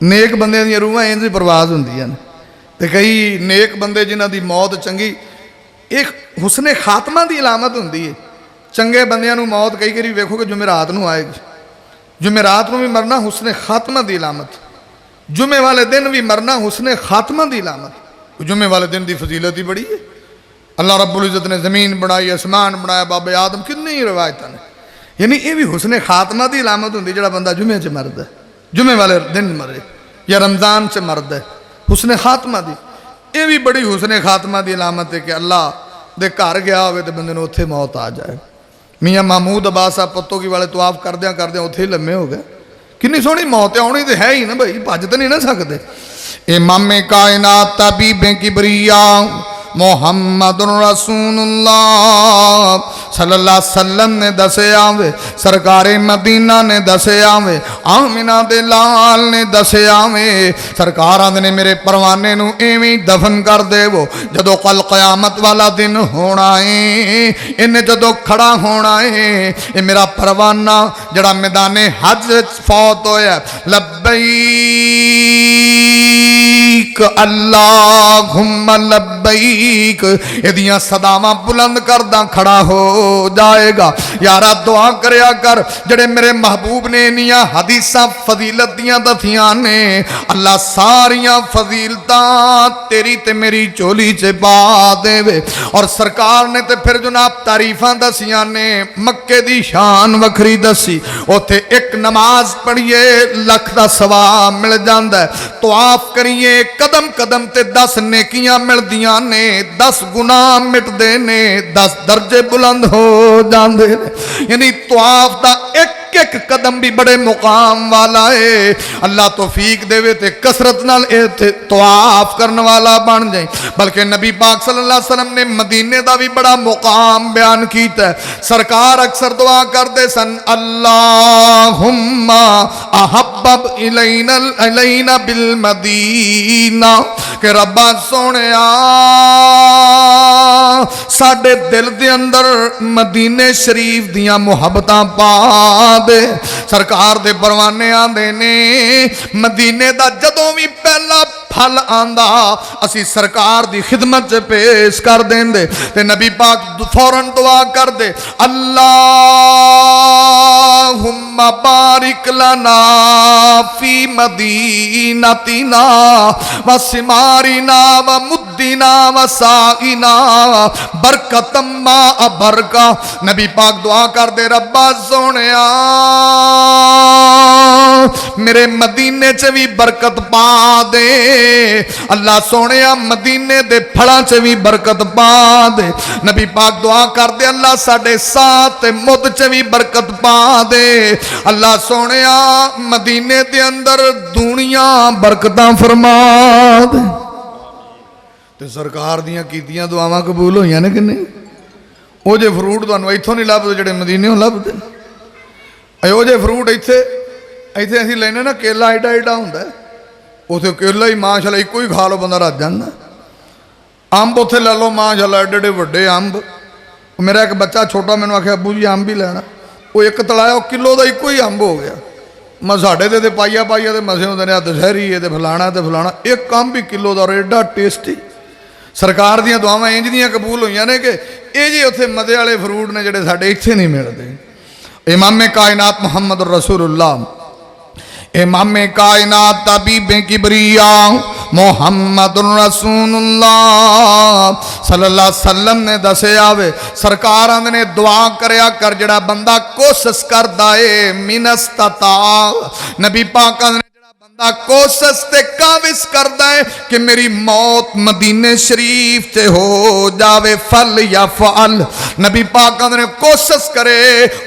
ਨੇਕ ਬੰਦਿਆਂ ਦੀਆਂ ਰੂਹਾਂ ਇੰਝ ਹੀ ਪ੍ਰਵਾਜ਼ ਹੁੰਦੀਆਂ ਨੇ। ਤੇ ਕਈ ਨੇਕ ਬੰਦੇ ਜਿਨ੍ਹਾਂ ਦੀ ਮੌਤ ਚੰਗੀ, ਇੱਕ ਹੁਸਨੇ ਖਾਤਮਾ ਦੀ ਅਲਾਮਤ ਹੁੰਦੀ ਹੈ। ਚੰਗੇ ਬੰਦਿਆਂ ਨੂੰ ਮੌਤ ਕਈ ਵਾਰੀ ਵੇਖੋਗੇ ਜੁਮੇਰਾਤ ਨੂੰ ਆਏਗੀ। ਜੁਮੇਰਾਤ ਨੂੰ ਵੀ ਮਰਨਾ ਹੁਸਨੇ ਖਾਤਮਾ ਦੀ ਅਲਾਮਤ। ਜੁਮੇ ਵਾਲੇ ਦਿਨ ਵੀ ਮਰਨਾ ਹੁਸਨੇ ਖਾਤਮਾ ਦੀ ਅਲਾਮਤ। ਜੁਮੇ ਵਾਲੇ ਦਿਨ ਦੀ ਫਜ਼ੀਲਤ ਹੀ ਬੜੀ ਹੈ। ਅੱਲਾਹ ਰੱਬੁਲ ਇੱਜ਼ਤ ਨੇ ਜ਼ਮੀਨ ਬਣਾਈ, ਅਸਮਾਨ ਬਣਾਇਆ, ਬਾਬੇ ਆਦਮ, ਕਿੰਨੀ ਰਵਾਇਤਾਂ ਨੇ। ਯਾਨੀ ਇਹ ਵੀ ਹੁਸਨੇ ਖਾਤਮਾ ਦੀ ਅਲਾਮਤ ਹੁੰਦੀ ਜਿਹੜਾ ਬੰਦਾ ਜੁਮੇ 'ਚ ਮਰਦਾ, ਜੁਮੇ ਵਾਲੇ ਦਿਨ ਮਰੇ ਜਾਂ ਰਮਜ਼ਾਨ 'ਚ ਮਰਦਾ, ਹੁਸਨੇ ਖਾਤਮਾ ਦੀ। ਇਹ ਵੀ ਬੜੀ ਹੁਸਨੇ ਖਾਤਮਾ ਦੀ ਅਲਾਮਤ ਹੈ ਕਿ ਅੱਲਾਹ ਦੇ ਘਰ ਗਿਆ ਹੋਵੇ ਤੇ ਬੰਦੇ ਨੂੰ ਉੱਥੇ ਮੌਤ ਆ ਜਾਏ। ਮੀਆਂ ਮਹਿਮੂਦ ਅਬਾਸ ਸਾਹਿਬ ਪੱਤੋਕੀ ਵਾਲੇ ਤਵਾਫ ਕਰਦਿਆਂ ਕਰਦਿਆਂ ਉੱਥੇ ਹੀ ਲੰਮੇ ਹੋ ਗਏ। ਕਿੰਨੀ ਸੋਹਣੀ ਮੌਤ ਹੈ, ਆਉਣੀ ਤੇ ਹੈ ਹੀ ਨਾ ਭਾਈ, ਭੱਜ ਤਾਂ ਨਹੀਂ ਨਾ ਸਕਦੇ। ਇਮਾਮੇ ਕਾਇਨਾਤ ਤਬੀਬੇ ਕਿਬਰੀਆ ਮੁਹੰਮਦੁਰ ਰਸੂਲੁल्लाह सल्लल्लाहु अलैहि वसल्लम ने दसिया वे, सरकारे मदीना ने दसिया वे, आमिना दे लाल ने दसिया वे। सरकार आंदे ने मेरे परवाने नू एवें दफन कर देवो, जदों कल कयामत वाला दिन होना है, इन्हें जदों खड़ा होना है, ये मेरा परवाना जड़ा मैदाने हज फौत होया, लब्बैक अल्लाहुम्मा लब्बैक एदियां सदावां बुलंद करदा खड़ा हो जाएगा। यारा दुआ करया कर, जड़े मेरे महबूब ने इन्नियां हदीसां फजीलत दियां दसियां ने, अल्लाह सारियां फजीलतां तेरी ते मेरी झोली च पा देवे। और सरकार ने ते फिर जनाब तारीफां दसियां ने, मक्के दी शान वखरी दसी। उत्थे एक नमाज पढ़िए लख दा सवाब मिल जांदा है, तवाफ करिए कदम कदम ते 10 नेकियां मिलदियां ने, 10 गुनाह मिटदे ने, 10 दर्जे बुलंद हो जाते हैं। यानी तवाफ का एक एक कदम भी बड़े मुकाम वाला है। अल्लाह तौफीक देवे ते कसरत नाल तवाफ करने वाला बन जाए। बल्कि नबी पाक सल्लल्लाहु अलैहि वसल्लम ने मदीने का भी बड़ा मुकाम बयान किया है। सरकार अक्सर दुआ करते सन, अल्लाहुम्मा अहब्बब इलैना बिल मदीना, के रब्बा सोहणिया साडे दिल दे अंदर मदीने शरीफ दियां मुहब्बतां पा दे। सरकार दे परवाने आंदे ने, मदीने दा जदों भी पहला फल आंदा असी सरकार दी खिदमत च पेश कर देंदे ते नबी पाक फौरन दुआ कर दे, अल्लाहुम्मा बारिक लना फी मदीनतिना व सिमारिना व मुद्दिना व साइना बरकतम मा बरका। नबी पाक दुआ कर दे, रब्बा सोहणिया मेरे मदीने च भी बरकत पा दे। अल्लाह सोहणिया मदीने दे फलां च भी बरकत पा दे। नबी पाक दुआ कर दे, अल्लाह साडे साथ ते मुद च भी बरकत पा दे। अल्लाह सोहणिया मदीने दे अंदर दुनिया बरकतां फरमा दे। ते सरकार दियां कीतियां दुआवां कबूल होईयां ने कि नहीं? ਉਹ ਜੇ ਫਰੂਟ ਤੁਹਾਨੂੰ ਇੱਥੋਂ ਨਹੀਂ ਲੱਭਦੇ ਜਿਹੜੇ ਮਦੀਨੇੋਂ ਲੱਭਦੇ। ਇਹੋ ਜਿਹੇ ਫਰੂਟ ਇੱਥੇ ਅਸੀਂ ਲੈਣੇ ਨਾ, ਕੇਲਾ ਏਡਾ ਏਡਾ ਹੁੰਦਾ, ਉੱਥੇ ਕੇਲਾ ਹੀ ਮਾਸ਼ਾਅੱਲਾ ਇੱਕੋ ਹੀ ਖਾ ਲਓ ਬੰਦਾ ਰੱਜ ਜਾਂਦਾ। ਅੰਬ ਉੱਥੇ ਲੈ ਲਓ ਮਾਸ਼ਾਅੱਲਾ ਏਡੇ ਏਡੇ ਵੱਡੇ ਅੰਬ। ਮੇਰਾ ਇੱਕ ਬੱਚਾ ਛੋਟਾ ਮੈਨੂੰ ਆਖਿਆ, ਅੱਬੂ ਜੀ ਅੰਬ ਹੀ ਲੈਣਾ। ਉਹ ਇੱਕ ਤਲਾਇਆ, ਉਹ ਕਿਲੋ ਦਾ ਇੱਕੋ ਹੀ ਅੰਬ ਹੋ ਗਿਆ। ਮੈਂ ਸਾਡੇ ਤੇ ਪਾਈਆ ਪਾਈਆ ਤੇ ਮਸੇ ਹੁੰਦੇ ਨੇ, ਆ ਦਸ਼ਹਿਰੀ ਇਹ ਤੇ ਫਲਾਣਾ ਤੇ ਫਲਾਣਾ, ਇੱਕ ਅੰਬ ਵੀ ਕਿਲੋ ਦਾ ਔਰ ਏਡਾ ਟੇਸਟੀ। ਸਰਕਾਰ ਦੀਆਂ ਦੁਆਵਾਂ ਇੰਜ ਦੀਆਂ ਕਬੂਲ ਹੋਈਆਂ ਨੇ ਕਿ ਇਹ ਜੀ ਉੱਥੇ ਮਜ਼ੇ ਵਾਲੇ ਫਰੂਟ ਨੇ ਜਿਹੜੇ ਸਾਡੇ ਇੱਥੇ ਨਹੀਂ ਮਿਲਦੇ। ਇਮਾਮੇ ਕਾਇਨਾਤ ਮੁਹੰਮਦ ਰਸੂਲੁल्लाह, इमामे कायनात तबीबे किबरिया मुहम्मदुर रसूलुल्लाह सल्लल्लाहु अलैहि वसल्लम ने दसिया वे। सरकार ने दुआ करया कर, जड़ा बंदा कोशिश करदा है मिनस्तता। नबी पाक ने जड़ा बंदा دا کوشش تے کاوش کردا ہے کہ میری موت مدینے شریف تے ہو جاوے فل یا فعل نبی پاک نے کوشش کرے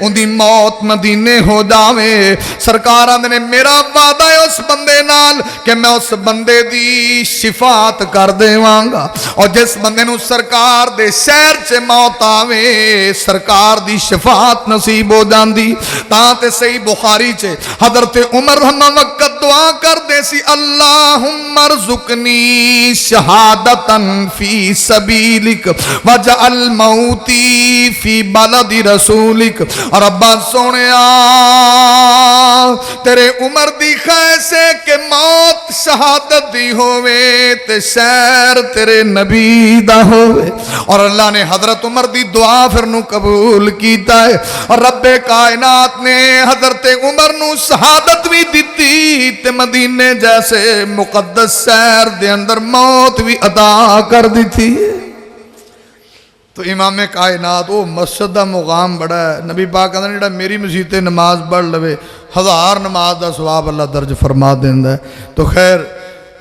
ان دی موت مدینے ہو جاوے سرکار نے میرا وعدہ ہے اس بندے نال کہ میں اس بندے دی شفاعت کر دیواں گا اور جس بندے نو سرکار دے شہر چ موت آوے سرکار دی شفاعت نصیب ہو جاندی تاں تے صحیح بخاری چ حضرت عمر ہم وقت دعا کر دے سی اللہم ارزقنی شہادتاً فی سبیلک وجعل موتی فی بلد رسولک اور ابا سونیا تیرے عمر دی خواہش ہے کہ موت شہادت دی ہوئے تے شہر تیرے نبی دا ہوئے اور اللہ نے حضرت عمر دی دعا پھر نو قبول کیتا ہے اور رب کائنات نے حضرت عمر نو شہادت بھی دیتی تے مدینے جیسے مقدس شہر دے اندر موت بھی عطا کر دی تھی تو امام کائنات وہ مسجد دا مقام بڑا ہے نبی پاک کہتا ہے جڑا میری مسجد تے نماز پڑھ لوے 1000 نماز دا ثواب اللہ درج فرما دیندا ہے تو خیر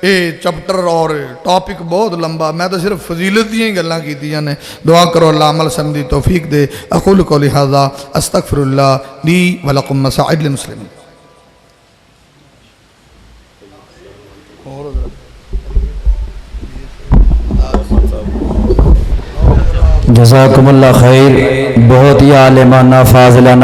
اے چپٹر اور ٹاپک بہت لمبا میں تو صرف فضیلت دیاں ہی گلاں کیتیاں نے دعا کرو اللہ عمل سمجھی توفیق دے اقول قولی ھذا استغفر اللہ لی ولکم مسائر المسلمین جزاکم اللہ خیر بہت ہی عالمانہ فاضلانہ